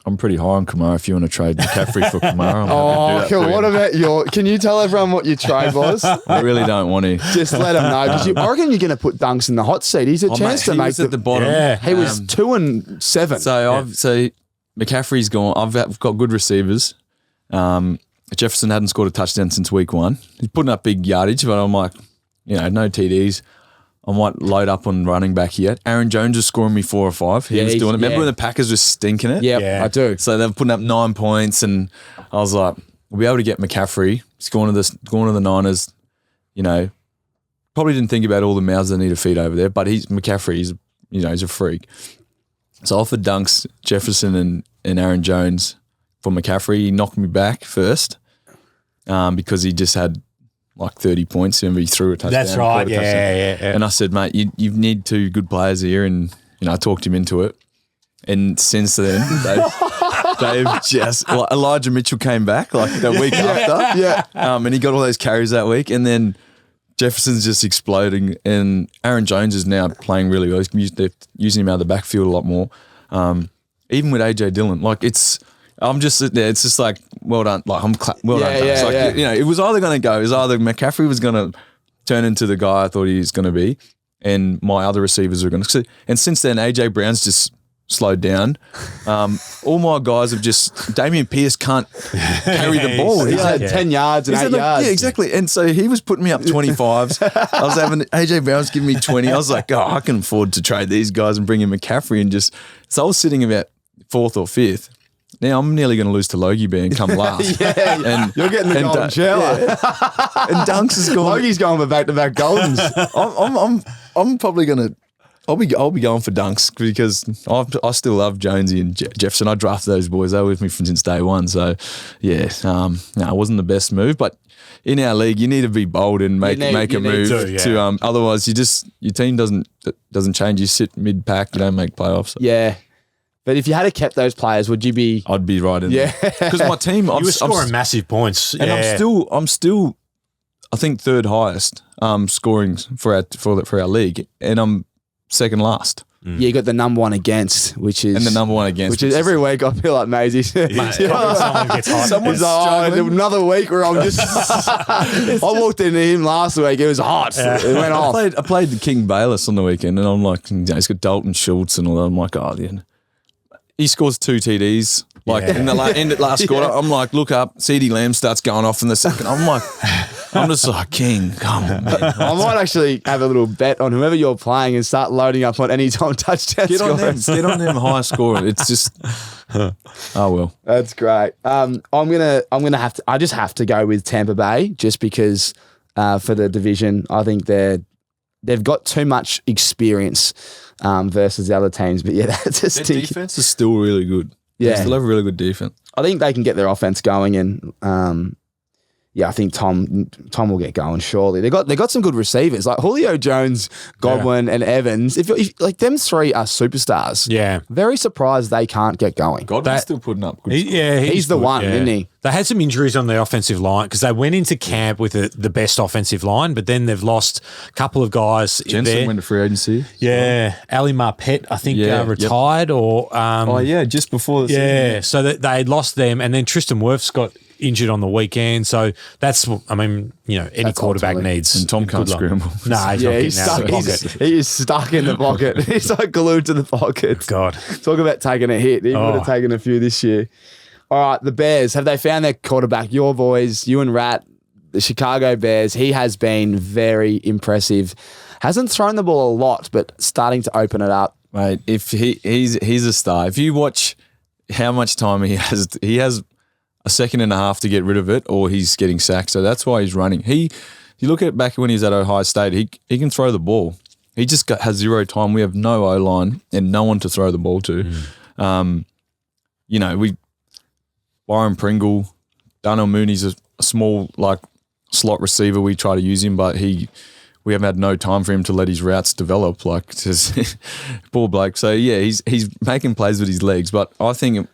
I'm pretty high on Kamara. If you want to trade McCaffrey for Kamara, I'm happy to do that for you. What about can you tell everyone what your trade was? I really don't want to. Just let them know, because I reckon you're going to put Dunks in the hot seat. He's a chance to make at the bottom. Yeah. He was 2 and 7. So McCaffrey's gone. I've got good receivers. Jefferson hadn't scored a touchdown since week 1. He's putting up big yardage, but I'm like, no TDs. I might load up on running back here. Aaron Jones is scoring me 4 or 5. He was doing it. Remember when the Packers were stinking it? Yeah, I do. So they're putting up 9 points, and I was like, we'll be able to get McCaffrey. He's going to the Niners. Probably didn't think about all the mouths they need to feed over there, but McCaffrey. He's a freak. So I offered Dunks, Jefferson, and Aaron Jones for McCaffrey. He knocked me back first because he just had like 30 points. Remember, he threw a touchdown. that's right. Yeah. And I said, mate, you need 2 good players here, and I talked him into it. And since then, they've just Elijah Mitchell came back like the week after, and he got all those carries that week, and then Jefferson's just exploding, and Aaron Jones is now playing really well. They're using him out of the backfield a lot more, even with AJ Dillon. Like I'm just sitting there. It's just like, well done. Like well done. It's like, it was either going to go. It was either McCaffrey was going to turn into the guy I thought he was going to be, and my other receivers were going to. And since then, AJ Brown's just slowed down. All my guys have just. Damian Pierce can't carry the ball. He's had 10 yards and 8 yards. Yeah, exactly. And so he was putting me up 25s. I was having AJ Brown's giving me 20. I was like, I can afford to trade these guys and bring in McCaffrey, and just. So I was sitting about 4th or 5th. Now I'm nearly going to lose to Logie Bear and come last. And you're getting the golden shower. Yeah. And Dunks is going. Logie's going for back-to-back goldens. I'm probably going to. I'll be going for Dunks because I still love Jonesy and Jefferson. I drafted those boys. They were with me since day 1. So yeah, it wasn't the best move, but in our league, you need to be bold and make a move to otherwise your team doesn't change. You sit mid pack, you don't make playoffs. Yeah. But if you had kept those players, would you be? I'd be right in there. Because my team, You were scoring massive points, and I'm still, I think 3rd highest scoring for our league, and I'm 2nd last. you got the number one against, which is And the number one against. which is every week I feel like Maisie. Someone gets hot. Someone's another week where I'm just. I walked into him last week. It was hot. It went off. I played the King Bayless on the weekend, and I'm like, he's got Dalton Schultz and all that. I'm like, oh, yeah. He scores 2 TDs. Like in the end of last quarter, I'm like, look up, CeeDee Lamb starts going off in the second. I'm just like, King, come on, man. I might actually have a little bet on whoever you're playing and start loading up on anytime touchdown Get on scores. them, get on them high scorer. It's just, oh well. That's great. I'm gonna have to. I just have to go with Tampa Bay just because for the division, I think they've got too much experience versus the other teams. But yeah, that's just Their defense is still really good. Yeah. They still have a really good defense. I think they can get their offense going, and I think Tom will get going. Surely they got some good receivers like Julio Jones, Godwin, and Evans. If like them three are superstars, very surprised they can't get going. Godwin's still putting up good. He's the one, isn't he? They had some injuries on the offensive line because they went into camp with the best offensive line, but then they've lost a couple of guys. Jensen went to free agency. Yeah, Ali Marpet, I think, retired or just before the season. Yeah, so they lost them, and then Tristan Wirfs got injured on the weekend. So that's, I mean, any That's quarterback ultimately. needs. And Tom can't scramble. No, he's not getting out of the pocket. He is stuck in the pocket. He's like glued to the pocket. God. Talk about taking a hit. He would have taken a few this year. All right, the Bears, have they found their quarterback? Your boys, you and Rat, the Chicago Bears, he has been very impressive. Hasn't thrown the ball a lot, but starting to open it up. Mate, if he's a star. If you watch how much time he has a second and a half to get rid of it, or he's getting sacked. So that's why he's running. You look at back when he was at Ohio State, he can throw the ball. He just has zero time. We have no O-line and no one to throw the ball to. Byron Pringle, Darnell Mooney's a small slot receiver. We try to use him, but we haven't had no time for him to let his routes develop. Just poor bloke. So yeah, he's making plays with his legs. But I think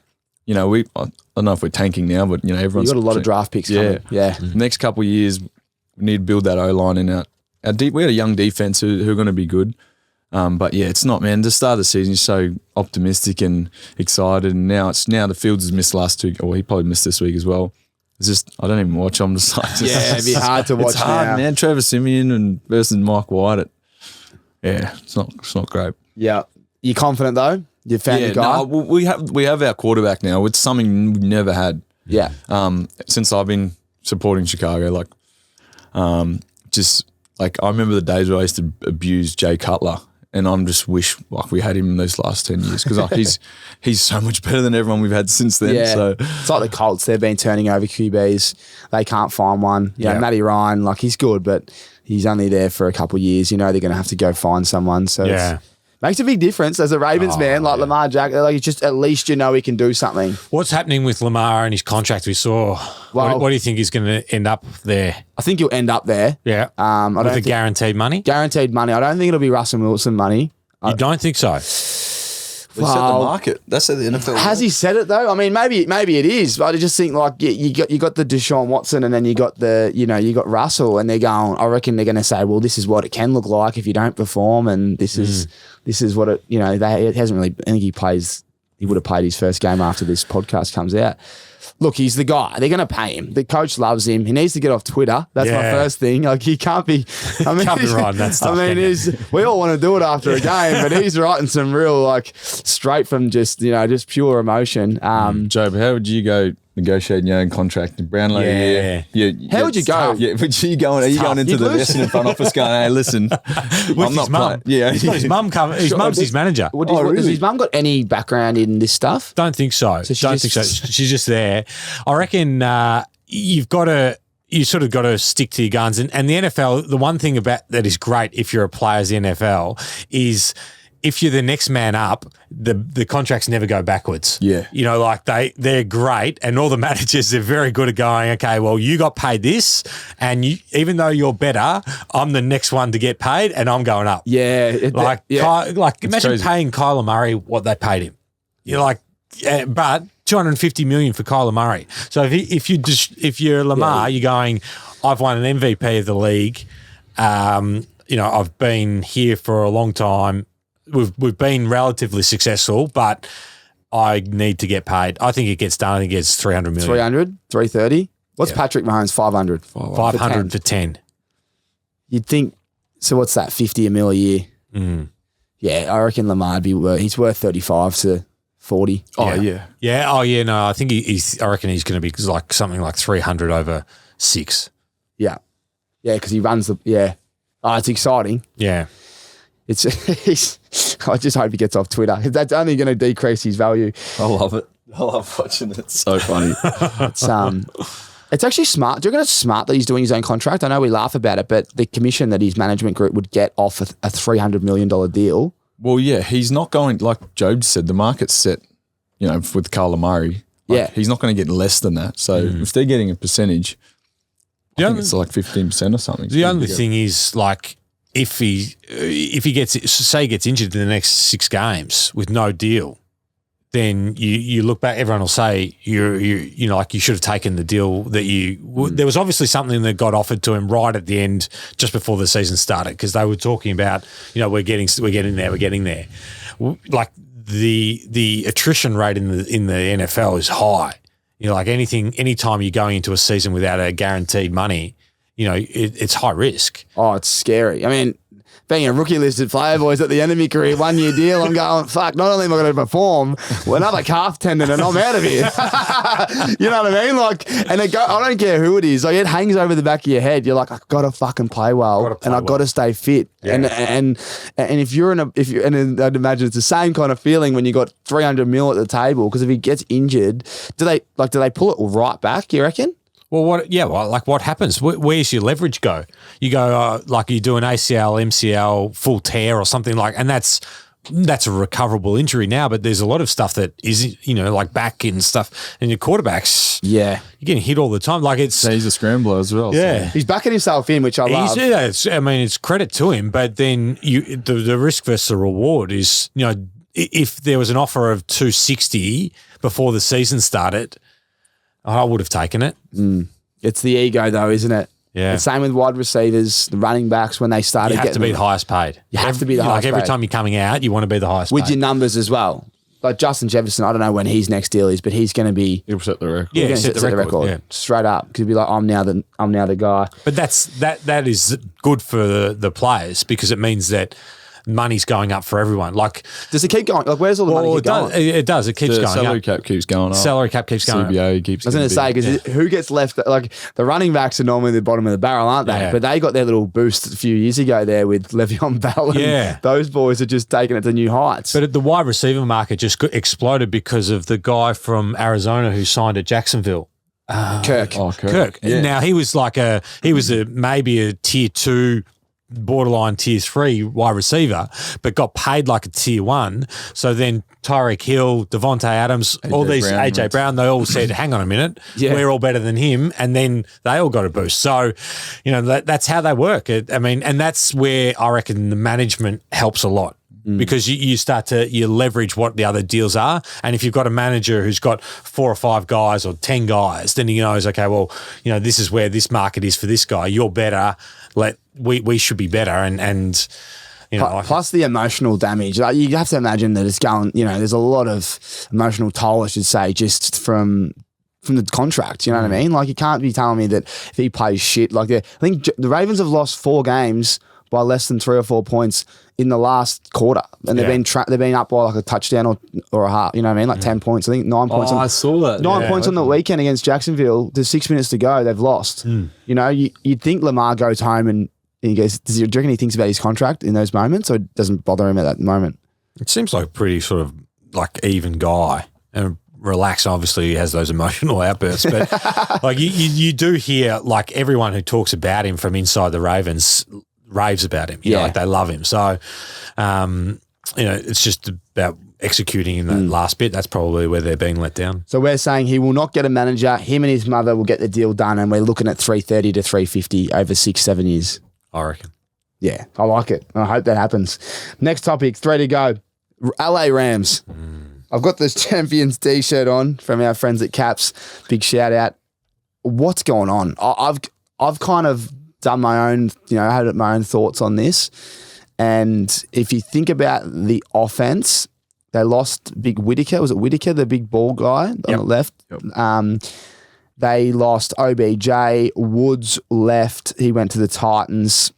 I don't know if we're tanking now, but everyone's You got a lot of draft picks coming. Yeah. Next couple of years, we need to build that O-line in our deep. We got a young defense who are going to be good. But yeah, it's not, man. The start of the season, you're so optimistic and excited, and now the Fields has missed last 2, or he probably missed this week as well. It's just I don't even watch. I'm just like, It'd be hard to watch. It's hard, now. man. Trevor Siemian versus Mike White. It's not great. Yeah, you confident though? You found your guy. No, we have our quarterback now. It's something we never had. Yeah. Since I've been supporting Chicago, I remember the days where I used to abuse Jay Cutler. And I'm just wish we had him in those last 10 years because he's so much better than everyone we've had since then. Yeah. So It's like the Colts. They've been turning over QBs. They can't find one. Matty Ryan, he's good, but he's only there for a couple of years. They're going to have to go find someone. So it makes a big difference as a Ravens fan, Lamar Jackson. It's just at least he can do something. What's happening with Lamar and his contract we saw? Well, what do you think he's going to end up there? I think he'll end up there. Yeah. With the guaranteed money? Guaranteed money. I don't think it'll be Russell Wilson money. You don't think so? we set the market. That's at the NFL. Has he said it though? I mean, maybe it is, but I just think you got the Deshaun Watson, and then you got you got Russell, and they're going. I reckon they're going to say, well, this is what it can look like if you don't perform, and this is what it. It hasn't really. I think he would have played his first game after this podcast comes out. Look, he's the guy. They're going to pay him. The coach loves him. He needs to get off Twitter. That's my first thing. He can't be. Can't be writing that stuff. We all want to do it after a game, but he's writing some real straight from just pure emotion. Joe, how would you go negotiating your own contract in Brownlow? How would you go? Yeah, would you go? Are you going into the Essendon front office going, hey, listen, I'm not playing. Yeah, he's got his mum covered. His mum's his manager. Has his mum got any background in this stuff? Don't think so. Don't think so. She's just there. I reckon you sort of got to stick to your guns. And the NFL, the one thing about that is great if you're a player in the NFL is if you're the next man up, the contracts never go backwards. Yeah. They're great, and all the managers are very good at going, okay, well, you got paid this, and even though you're better, I'm the next one to get paid, and I'm going up. Yeah. Imagine crazy. paying Kyler Murray what they paid him. But $250 million for Kyler Murray. So if you're Lamar, you're going, I've won an MVP of the league. I've been here for a long time. we've been relatively successful, but I need to get paid. I think it gets done. I think it gets 300 million. 300, 330. What's Patrick Mahomes? 500. 500 for 10. You'd think. So what's that? 50 a mil a year. Mm. Yeah, I reckon Lamar'd be he's worth 35 to 40. Oh yeah. Yeah. Oh yeah. No, I think I reckon he's going to be like something like 300 over 6. Yeah. Yeah, because he runs the. Yeah. Oh, it's exciting. Yeah. It's. I just hope he gets off Twitter because that's only going to decrease his value. I love it. I love watching it. It's so funny. It's actually smart. Do you reckon it's smart that he's doing his own contract? I know we laugh about it, but the commission that his management group would get off a $300 million deal. Well, yeah, he's not going, like Jobe said, the market's set, with Kyler Murray. He's not going to get less than that. So if they're getting a percentage, I think it's like 15% or something. The only thing is, like, if he gets injured in the next 6 games with no deal, then you look back, everyone will say you should have taken the deal that there was obviously something that got offered to him right at the end, just before the season started, because they were talking about, we're getting there. Like the attrition rate in the NFL is high. Like anytime you're going into a season without a guaranteed money, it's high risk. Oh, it's scary. I mean, being a rookie listed player, boys, at the end of my career, 1 year deal, I'm going, fuck, not only am I going to perform, well, another calf tendon and I'm out of here. You know what I mean? Like, and I don't care who it is. Like, it hangs over the back of your head. You're like, I've got to fucking play well and I've got to stay fit. Yeah. And if you're and I'd imagine it's the same kind of feeling when you got 300 mil at the table, because if he gets injured, do they pull it right back, you reckon? Well, what happens? Where's your leverage go? You go, like you do an ACL, MCL, full tear or something like, and that's a recoverable injury now, but there's a lot of stuff that is, like back and stuff, and your quarterbacks, you're getting hit all the time. Like he's a scrambler as well. Yeah. So. He's backing himself in, which I love. It's credit to him, but then the risk versus the reward is, if there was an offer of 260 before the season started, I would have taken it. It's the ego, though, isn't it? Yeah. The same with wide receivers, the running backs, when they started. You have to be the highest paid. You have to be the highest paid. Like every time you're coming out, you want to be the highest paid. With your numbers as well. Like Justin Jefferson, I don't know when his next deal is, but he's going to be. He'll set the record. Yeah, set the record. Yeah. Straight up. Because he'll be like, I'm now the guy. But that is good for the players, because it means that money's going up for everyone. Like, does it keep going? Like, where's all the money going? It does. It keeps going up. Salary cap keeps going up. Salary cap keeps going CBA up. keeps I was going to say, because who gets left? Like, the running backs are normally the bottom of the barrel, aren't they? Yeah. But they got their little boost a few years ago there with Le'Veon Bell. And those boys are just taking it to new heights. But the wide receiver market just exploded because of the guy from Arizona who signed at Jacksonville. Kirk. Kirk. Yeah. Now, he was maybe a tier 2, borderline tier 3 wide receiver, but got paid like a tier 1. So then Tyreek Hill, Devontae Adams, AJ Brown, they all said, hang on a minute, we're all better than him. And then they all got a boost. So, that's how they work. And that's where I reckon the management helps a lot. Because you start to leverage what the other deals are. And if you've got a manager who's got 4 or 5 guys or 10 guys, then he knows, okay, well, this is where this market is for this guy. You're better. We should be better. And plus the emotional damage. Like, you have to imagine that it's going, there's a lot of emotional toll, I should say, just from the contract. You know what I mean? Like, you can't be telling me that if he plays shit, like I think the Ravens have lost 4 games by less than 3 or 4 points in the last quarter, and they've been up by like a touchdown or a half. You know what I mean? Like 10 points. I think 9 points. I saw that. 9 points on the weekend against Jacksonville. There's 6 minutes to go. They've lost. You'd think Lamar goes home and he goes. Do you reckon he thinks about his contract in those moments, or it doesn't bother him at that moment? It seems like a pretty sort of like even guy and relaxed. Obviously, he has those emotional outbursts, but like you do hear like everyone who talks about him from inside the Ravens raves about him. You know, like they love him. So, it's just about executing in that last bit. That's probably where they're being let down. So we're saying he will not get a manager. Him and his mother will get the deal done, and we're looking at 330 to 350 over 6-7 years. I reckon. Yeah, I like it. I hope that happens. Next topic, 3 to go. LA Rams. I've got this Champions t-shirt on from our friends at Caps. Big shout out. What's going on? I've kind of done my own, had my own thoughts on this. And if you think about the offense, they lost Big Whitaker. Was it Whitaker, the big ball guy on the left? Yep. They lost OBJ. Woods left. He went to the Titans.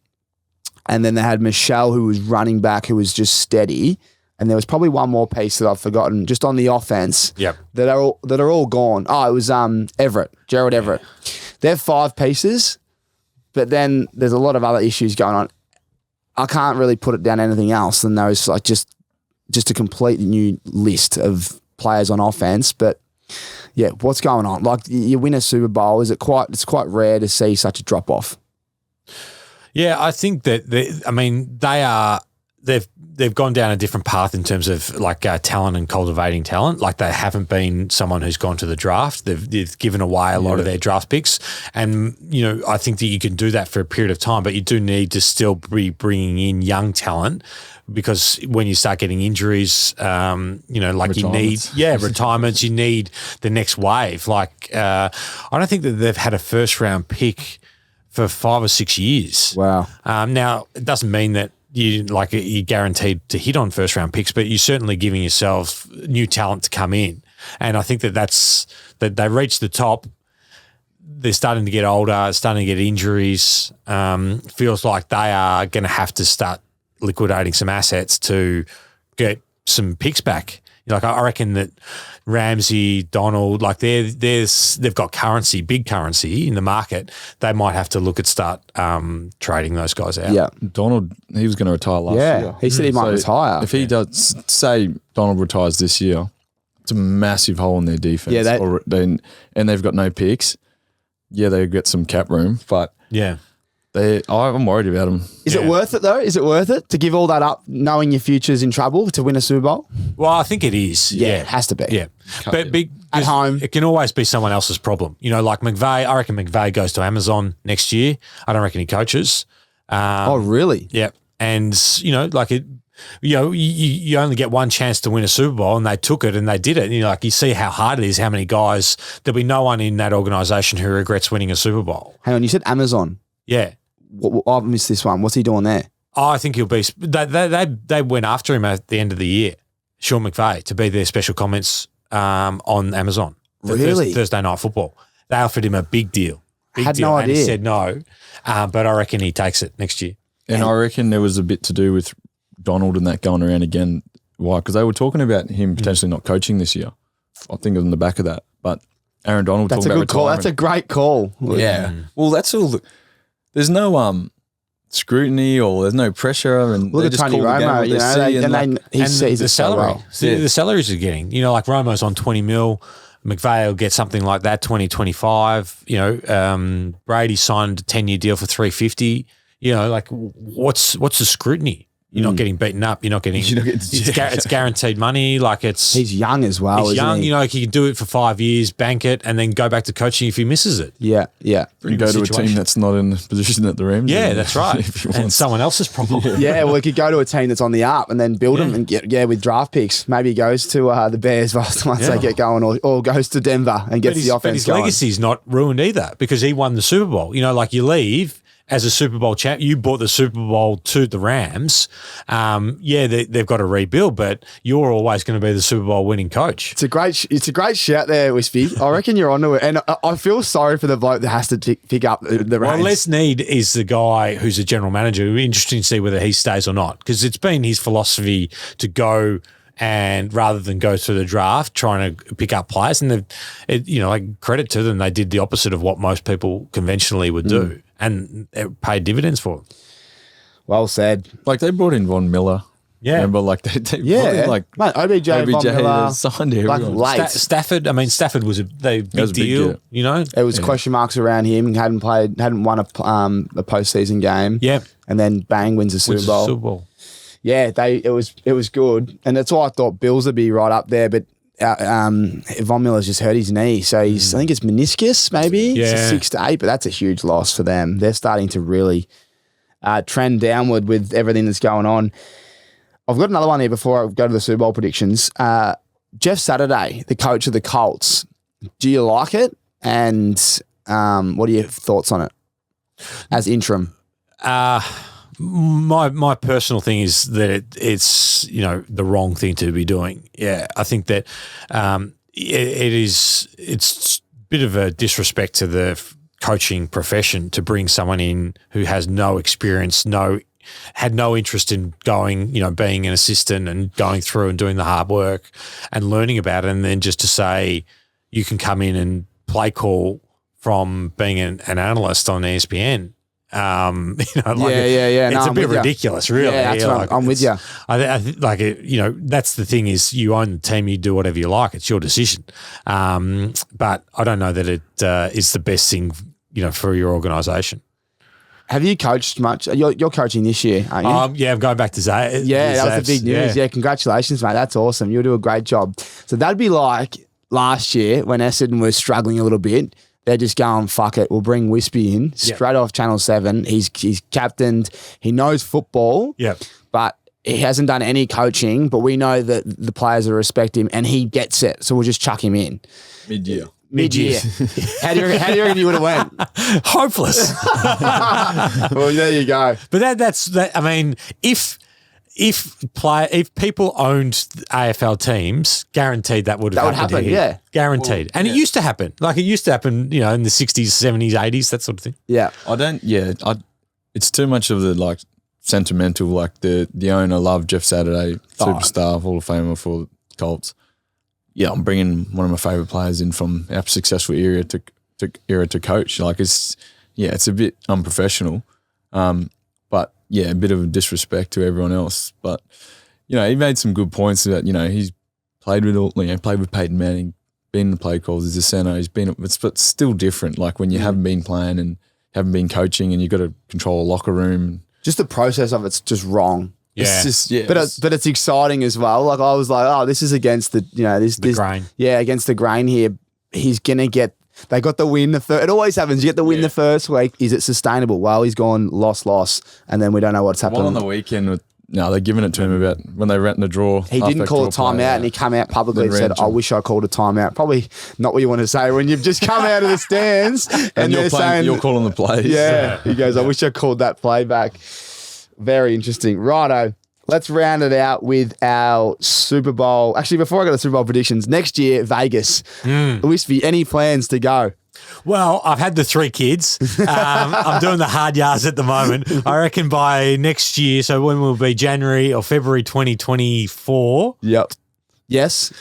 And then they had Michelle, who was running back, who was just steady. And there was probably one more piece that I've forgotten, just on the offense. Yep. That are all gone. Oh, it was Everett, Gerald Everett. They're 5 pieces, but then there's a lot of other issues going on. I can't really put it down anything else than those, like just a completely new list of players on offense. But yeah, what's going on? Like, you win a Super Bowl, it's quite rare to see such a drop off. Yeah, I think that they've gone down a different path in terms of like talent and cultivating talent. Like, they haven't been someone who's gone to the draft. They've given away a lot of their draft picks, and I think that you can do that for a period of time, but you do need to still be bringing in young talent, because when you start getting injuries, like you need retirements, you need the next wave. Like, I don't think that they've had a first round pick for 5 or 6 years. Wow. Now, it doesn't mean that you're guaranteed to hit on first round picks, but you're certainly giving yourself new talent to come in. And I think that they reached the top. They're starting to get older, starting to get injuries. Feels like they are going to have to start liquidating some assets to get some picks back. Like, I reckon that Ramsey, Donald, like they've got currency, big currency in the market. They might have to look at start trading those guys out. Yeah, Donald, he was going to retire last year. Yeah, he said he might retire. If he does, say Donald retires this year, it's a massive hole in their defense. Yeah, and they've got no picks. Yeah, they get some cap room, but yeah. I'm worried about them. Is it worth it, though? Is it worth it to give all that up, knowing your future's in trouble, to win a Super Bowl? Well, I think it is. Yeah, it has to be. Yeah. But at home, it can always be someone else's problem. Like McVay, I reckon McVay goes to Amazon next year. I don't reckon he coaches. Oh, really? Yeah. And, you only get one chance to win a Super Bowl, and they took it and they did it. And you see how hard it is, how many guys, there'll be no one in that organisation who regrets winning a Super Bowl. Hang on, you said Amazon. Yeah. I've missed this one. What's he doing there? Oh, I think he'll be. They went after him at the end of the year, Sean McVay, to be their special comments on Amazon. Really? Thursday Night Football. They offered him a big deal. I had no idea. And he said no, but I reckon he takes it next year. And I reckon there was a bit to do with Donald and that going around again. Why? Because they were talking about him potentially not coaching this year. I think it was in the back of that. But Aaron Donald talking about good call. That's a great call. Yeah. Well, that's all. There's no scrutiny, or there's no pressure, and look at Tony Romo. He sees the salary. So well. The salaries are getting. Like Romo's on 20 mil. McVay will get something like that, 20, 25. Brady signed a 10-year deal for 350. What's the scrutiny? You're not getting beaten up. You're not getting. It's guaranteed money. Like, he's young as well. He's young. He? He can do it for 5 years, bank it, and then go back to coaching if he misses it. Yeah. And go to a team that's not in the position that they're in. Yeah, that's right. And someone else's problem. Yeah, well, he could go to a team that's on the up and then build them and get with draft picks. Maybe he goes to the Bears once they get going, or goes to Denver and gets the offense but his going. legacy's not ruined either, because he won the Super Bowl. Like, you leave as a Super Bowl champ, you brought the Super Bowl to the Rams. They've got to rebuild, but you're always going to be the Super Bowl winning coach. It's a great shout there, Wispy. I reckon you're onto it, and I feel sorry for the bloke that has to pick up the reins. Well, Les Need is the guy who's a general manager. It'll be interesting to see whether he stays or not, because it's been his philosophy to go and rather than go through the draft trying to pick up players, and credit to them, they did the opposite of what most people conventionally would do. And it paid dividends for them. Well said. Like, they brought in Von Miller. Yeah. Remember, like, they mate, OBJ Von Miller, signed everyone. Like late. Stafford was a big deal. There was question marks around him. Hadn't won a postseason game. Yeah. And then bang, wins a Super Bowl. Yeah, it was good. And that's why I thought Bills would be right up there, but Von Miller's just hurt his knee, so I think it's meniscus maybe. Yeah. It's a 6 to 8, but that's a huge loss for them. They're starting to really trend downward with everything that's going on. I've got another one here before I go to the Super Bowl predictions. Jeff Saturday, the coach of the Colts. Do you like it? And what are your thoughts on it as interim? my personal thing is that it's the wrong thing to be doing. Yeah, I think that it's a bit of a disrespect to the coaching profession to bring someone in who has no experience, had no interest in going, being an assistant and going through and doing the hard work and learning about it, and then just to say you can come in and play call from being an analyst on ESPN. It's a bit ridiculous, really. Yeah, that's I'm with you. I think that's the thing is you own the team, you do whatever you like. It's your decision. But I don't know that it is the best thing, for your organisation. Have you coached much? You're coaching this year, aren't you? Yeah, I'm going back to Zay. Yeah, that was the big news. Yeah, congratulations, mate. That's awesome. You'll do a great job. So that'd be like last year when Essendon was struggling a little bit. They're just going, fuck it, we'll bring Wispy in straight off Channel 7. He's captained. He knows football, but he hasn't done any coaching, but we know that the players will respect him and he gets it, so we'll just chuck him in. Mid-year. How do you reckon you would have went? Hopeless. Well, there you go. But that's I mean, if people owned AFL teams, guaranteed that would have happened happen. Yeah, guaranteed. And it used to happen. Like it used to happen, in the 60s, 70s, 80s, that sort of thing. Yeah, it's too much of the sentimental. Like the owner loved Jeff Saturday, superstar, Hall of Famer for the Colts. Yeah, I'm bringing one of my favourite players in from our successful era to coach. Like it's a bit unprofessional, but a bit of a disrespect to everyone else. But he made some good points about he's played with Peyton Manning, been in the play calls as a centre. But still different. Like when you haven't been playing and haven't been coaching, and you've got to control a locker room. Just the process of it's just wrong. Yeah. It's just, but it's exciting as well. Like I was like, oh, this is against the the grain. Yeah, against the grain here. He's gonna get. They got the win the first. It always happens. You get the win the first week. Is it sustainable? Well, he's gone loss, and then we don't know what's happening. One on the weekend. They're giving it to him about when they ran the draw. He didn't call a timeout, and he came out publicly and said, "I wish I called a timeout." Probably not what you want to say when you've just come out of the stands and you're saying you're calling the plays. Yeah, he goes, "I wish I called that play back." Very interesting. Righto. Let's round it out with our Super Bowl. Actually, before I go to Super Bowl predictions, next year, Vegas. Wispy, any plans to go? Well, I've had the 3 kids. I'm doing the hard yards at the moment. I reckon by next year, so when will be January or February 2024. Yep. Yes.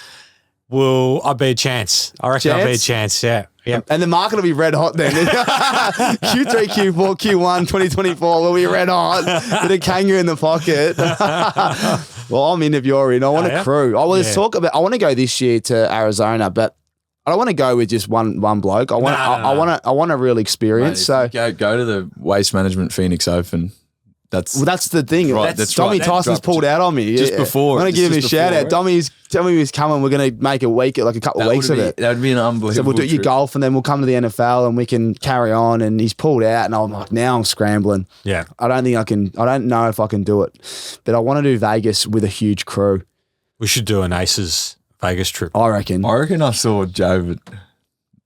I'll be a chance. I reckon I'll be a chance, yeah. Yep. And the market will be red hot then. Q3, Q4, Q1, 2024 will be red hot with a kangaroo in the pocket. Well, I'm in if you're in. I want a crew. Let's talk about. I want to go this year to Arizona, but I don't want to go with just one bloke. I want a real experience. Mate, so go to the Waste Management Phoenix Open. That's the thing. Right, Tommy Tyson's pulled out on me just before. I'm going to give him a shout out. Tommy's coming. We're going to make a week, like a couple of weeks of it. That would be an unbelievable. So we'll do your golf, and then we'll come to the NFL, and we can carry on. And he's pulled out, and I'm like, now I'm scrambling. Yeah, I don't think I can. I don't know if I can do it, but I want to do Vegas with a huge crew. We should do an Aces Vegas trip. I reckon I saw Joe at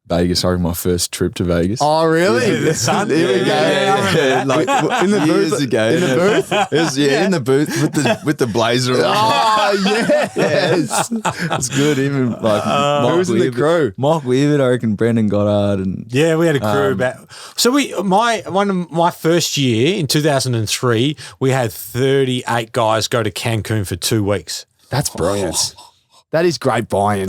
Vegas. I reckon my first trip to Vegas. Oh, really? Yeah, the sun. Here we go. Yeah, like in the years booth ago. In the booth? It was, in the booth with the blazer on. Oh, yes. It's good. Even like who was in the crew? Mark Weaver, I reckon Brendan Goddard. And yeah, we had a crew So my first year in 2003, we had 38 guys go to Cancun for 2 weeks. That's brilliant. That is great buy-in.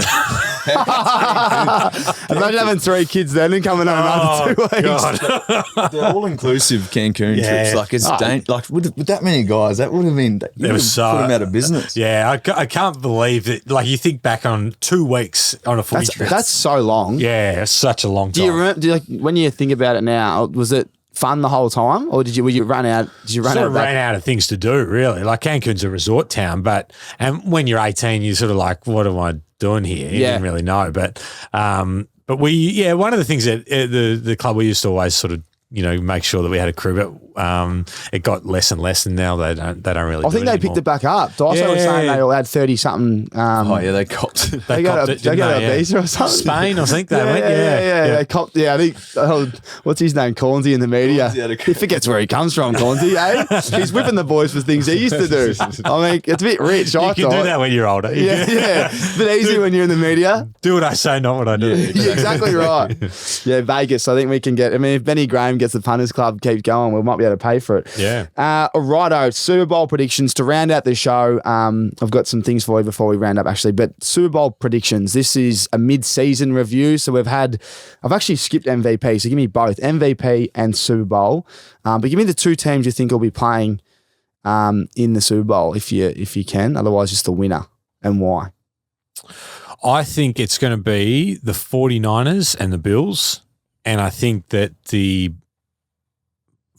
Imagine having 3 kids then and coming home after 2 weeks. God. They're all-inclusive Cancun trips. Like it's like with that many guys, that would have been put them out of business. Yeah, I can't believe that. Like you think back on 2 weeks on a footy trip. That's so long. Yeah, it's such a long time. Do you remember? When you think about it now, was it fun the whole time, or were you run out? Did you run out? Ran out of things to do, really. Like Cancun's a resort town, and when you're 18, you're sort of like, what am I doing here? You didn't really know, but one of the things that the club we used to always sort of make sure that we had a crew, but it got less and less, and now they don't really. I think they picked it back up. Daiso was saying they all had 30 something. They copped. They got a visa or something. Spain, I think they went. Yeah. They copped. Yeah, I think what's his name, Cornsey in the media. He forgets where he comes from. Cornsey, eh? He's whipping the boys for things he used to do. I mean, it's a bit rich. You can do that when you're older. Yeah. It's a bit easy when you're in the media. Do what I say, not what I do. Yeah, exactly right. Yeah, Vegas. I think we can get. I mean, if Benny Graham gets the Punters Club, keeps going, we might be able to pay for it. Yeah. Righto. Super Bowl predictions to round out the show. I've got some things for you before we round up, actually. But Super Bowl predictions. This is a mid-season review. So I've actually skipped MVP. So give me both MVP and Super Bowl. But give me the two teams you think will be playing in the Super Bowl if you can. Otherwise, just the winner and why. I think it's going to be the 49ers and the Bills, and I think that the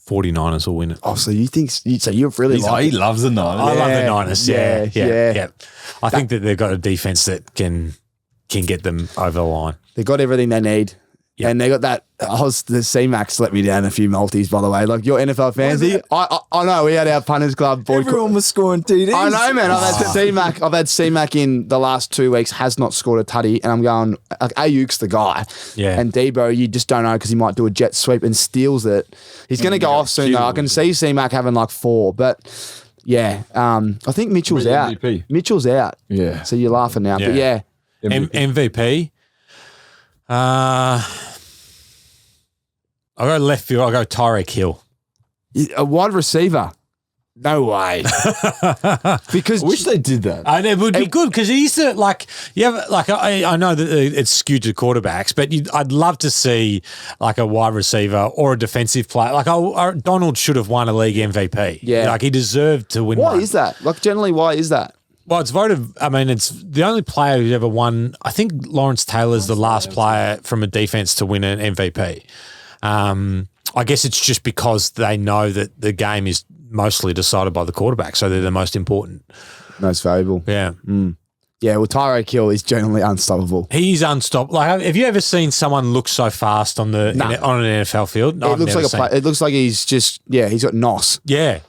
49ers will win it. Oh, so you think so? You really He loves the Niners. I love the Niners. Yeah. I think that they've got a defense that can get them over the line. They've got everything they need. Yep. And they got that. The C-Max let me down a few multis, by the way. Like, you're NFL fans. I know. We had our Punters Club boycott. Everyone was scoring TDs. I know, man. I've had C-Mac in the last 2 weeks, has not scored a tutty. And I'm going, like, Ayuk's the guy. Yeah. And Debo, you just don't know because he might do a jet sweep and steals it. He's going to go off soon, though. I can see C-Mac having like 4. But, yeah, I think Mitchell's out. MVP. Mitchell's out. Yeah. So you're laughing now. Yeah. But, yeah. MVP. I'll go left field. I'll go Tyreek Hill. A wide receiver. No way. Because I wish they did that. And it would be good because he used to I know that it's skewed to quarterbacks, but I'd love to see like a wide receiver or a defensive player. Like Donald should have won a league MVP. Yeah. Like he deserved to win. Why is that? Like generally, why is that? Well, it's voted. I mean, it's the only player who's ever won. I think Lawrence Taylor's the last player from a defense to win an MVP. I guess it's just because they know that the game is mostly decided by the quarterback, so they're the most important. Most valuable. Yeah. Yeah, well, Tyreek Hill is generally unstoppable. He's unstoppable. Like, have you ever seen someone look so fast on an NFL field? No, it looks like it looks like he's just, he's got NOS. Yeah.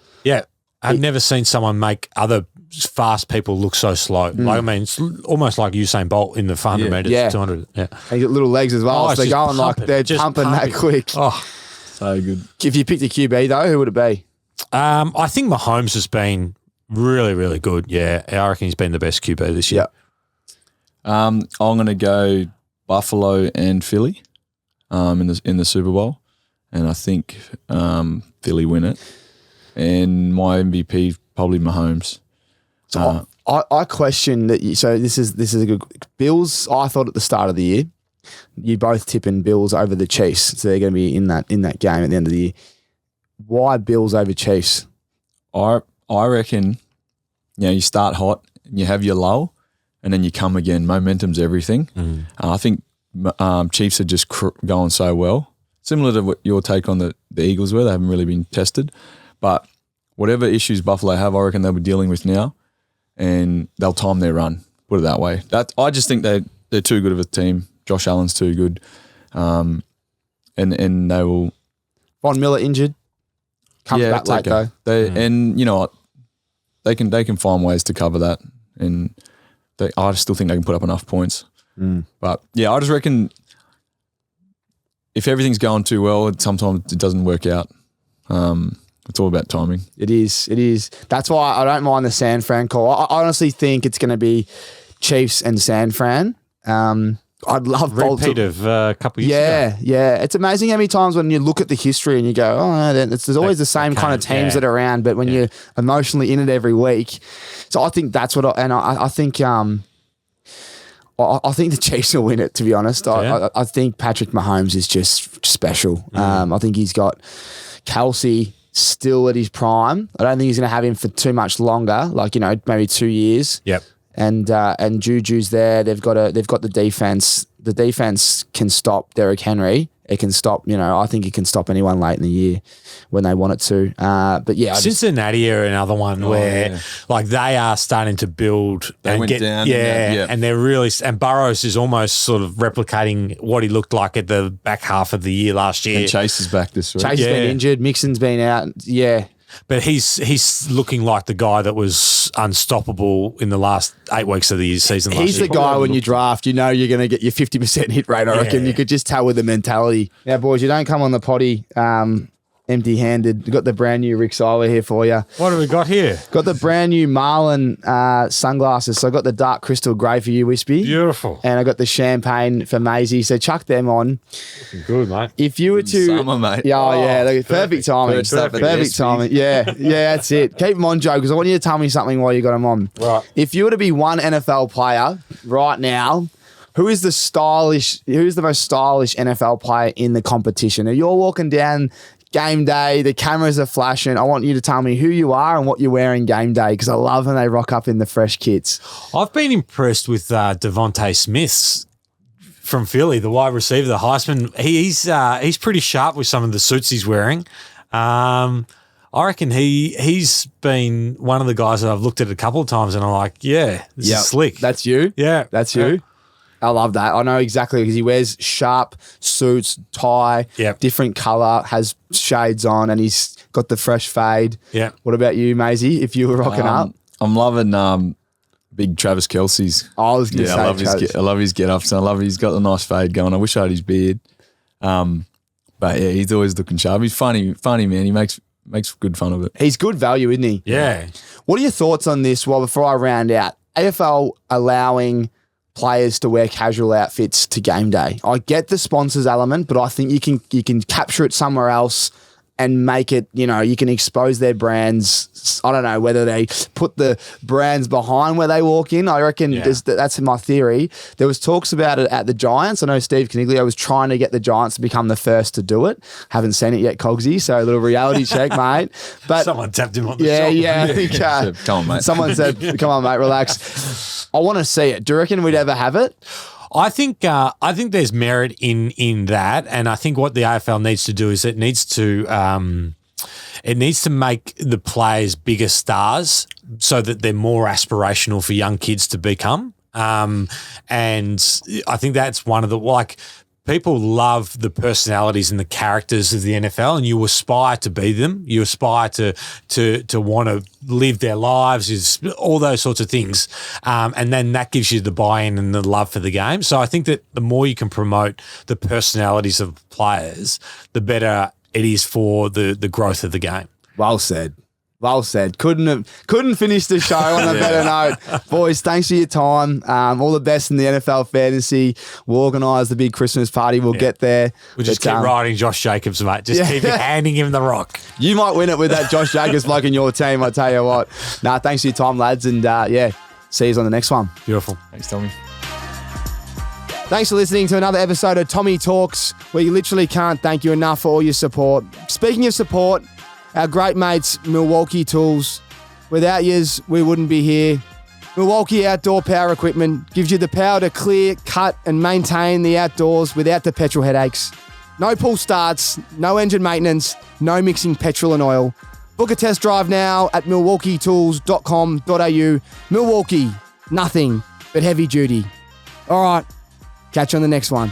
I've never seen someone make other fast people look so slow. Like, I mean, it's almost like Usain Bolt in the 100 metres, 200. Yeah. And he's got little legs as well. So they're going they're pumping that quick. Oh, so good. If you picked a QB, though, who would it be? I think Mahomes has been really, really good. Yeah. I reckon he's been the best QB this year. I'm going to go Buffalo and Philly in the Super Bowl. And I think Philly win it. And my MVP, probably Mahomes. So I question that. So this is a good Bills. I thought at the start of the year, you both tipping Bills over the Chiefs, so they're going to be in that game at the end of the year. Why Bills over Chiefs? I reckon, you start hot, and you have your lull, and then you come again. Momentum's everything. I think Chiefs are just going so well, similar to what your take on the Eagles were. They haven't really been tested, but whatever issues Buffalo have, I reckon they'll be dealing with now. And they'll time their run, put it that way. I just think they're too good of a team. Josh Allen's too good. And they will... Von Miller injured. Comes back late, though. And, you know what? They can find ways to cover that. And I still think they can put up enough points. But, yeah, I just reckon if everything's going too well, sometimes it doesn't work out. It's all about timing. It is. That's why I don't mind the San Fran call. I honestly think it's going to be Chiefs and San Fran. I'd love repeat of a couple of years ago. Yeah. It's amazing how many times when you look at the history and you go, there's always the same kind of teams that are around, but when you're emotionally in it every week. So I think that's what I think I think the Chiefs will win it, to be honest. I think Patrick Mahomes is just special. I think he's got Kelsey still at his prime. I don't think he's going to have him for too much longer, maybe 2 years. Yep. And Juju's there. They've got the defense. The defense can stop Derrick Henry, it can stop, I think it can stop anyone late in the year when they want it to. But yeah. Cincinnati are another one where like they are starting to build. They went down. And they're really, and Burrows is almost sort of replicating what he looked like at the back half of the year last year. And Chase is back this week. Chase has been injured. Mixon's been out. Yeah. But he's looking like the guy that was unstoppable in the last 8 weeks of the season last year. He's the guy when you draft, you're going to get your 50% hit rate, I reckon. You could just tell with the mentality. Now, boys, you don't come on the potty empty-handed. We've got the brand new RIXX Eyewear here for you. What have we got here? Got the brand new Marlin sunglasses. So I got the dark crystal grey for you, Wispy. Beautiful. And I got the champagne for Maisie. So chuck them on. Looking good, mate. If you were to... Summer, mate. Yeah, perfect timing. Perfect timing. Yeah, that's it. Keep them on, Joe, because I want you to tell me something while you got them on. Right. If you were to be one NFL player right now, who is the most stylish NFL player in the competition? If you're walking down game day, the cameras are flashing, I want you to tell me who you are and what you're wearing game day, because I love when they rock up in the fresh kits. I've been impressed with Devontae Smith from Philly, the wide receiver, the Heisman. He's pretty sharp with some of the suits he's wearing. I reckon he's been one of the guys that I've looked at a couple of times and I'm like, this is slick. That's you? Yeah. That's you? Yeah. I love that. I know exactly, because he wears sharp suits, tie, different colour, has shades on, and he's got the fresh fade. Yeah. What about you, Maisie, if you were rocking up? I'm loving big Travis Kelce's. I was going to say I love his get-ups, and I love he's got the nice fade going. I wish I had his beard. But yeah, he's always looking sharp. He's funny man. He makes good fun of it. He's good value, isn't he? Yeah. What are your thoughts on this? Well, before I round out, AFL allowing players to wear casual outfits to game day. I get the sponsors element, but I think you can capture it somewhere else and make it, you can expose their brands. I don't know whether they put the brands behind where they walk in. I reckon that's my theory. There was talks about it at the Giants. I know Steve Caniglio was trying to get the Giants to become the first to do it. Haven't seen it yet, Cogsy, so a little reality check, mate. But someone tapped him on the shoulder. Yeah, I think come on, mate. Someone said, come on, mate, relax. I want to see it. Do you reckon we'd ever have it? I think there's merit in that, and I think what the AFL needs to do is it needs to make the players bigger stars so that they're more aspirational for young kids to become. And I think that's one of the people love the personalities and the characters of the NFL, and you aspire to be them. You aspire to want to live their lives, all those sorts of things. And then that gives you the buy-in and the love for the game. So I think that the more you can promote the personalities of players, the better it is for the growth of the game. Well said. Well said. Couldn't finish the show on a better note. Boys, thanks for your time. All the best in the NFL fantasy. We'll organise the big Christmas party. We'll get there. We'll just keep riding Josh Jacobs, mate. Just keep handing him the rock. You might win it with that Josh Jacobs bloke in your team, I tell you what. Thanks for your time, lads. And see you on the next one. Beautiful. Thanks, Tommy. Thanks for listening to another episode of Tommy Talks, where you literally can't thank you enough for all your support. Speaking of support, our great mates, MILWAUKEE Tools. Without yous, we wouldn't be here. Milwaukee Outdoor Power Equipment gives you the power to clear, cut, and maintain the outdoors without the petrol headaches. No pull starts, no engine maintenance, no mixing petrol and oil. Book a test drive now at milwaukeetools.com.au. Milwaukee, nothing but heavy duty. All right, catch you on the next one.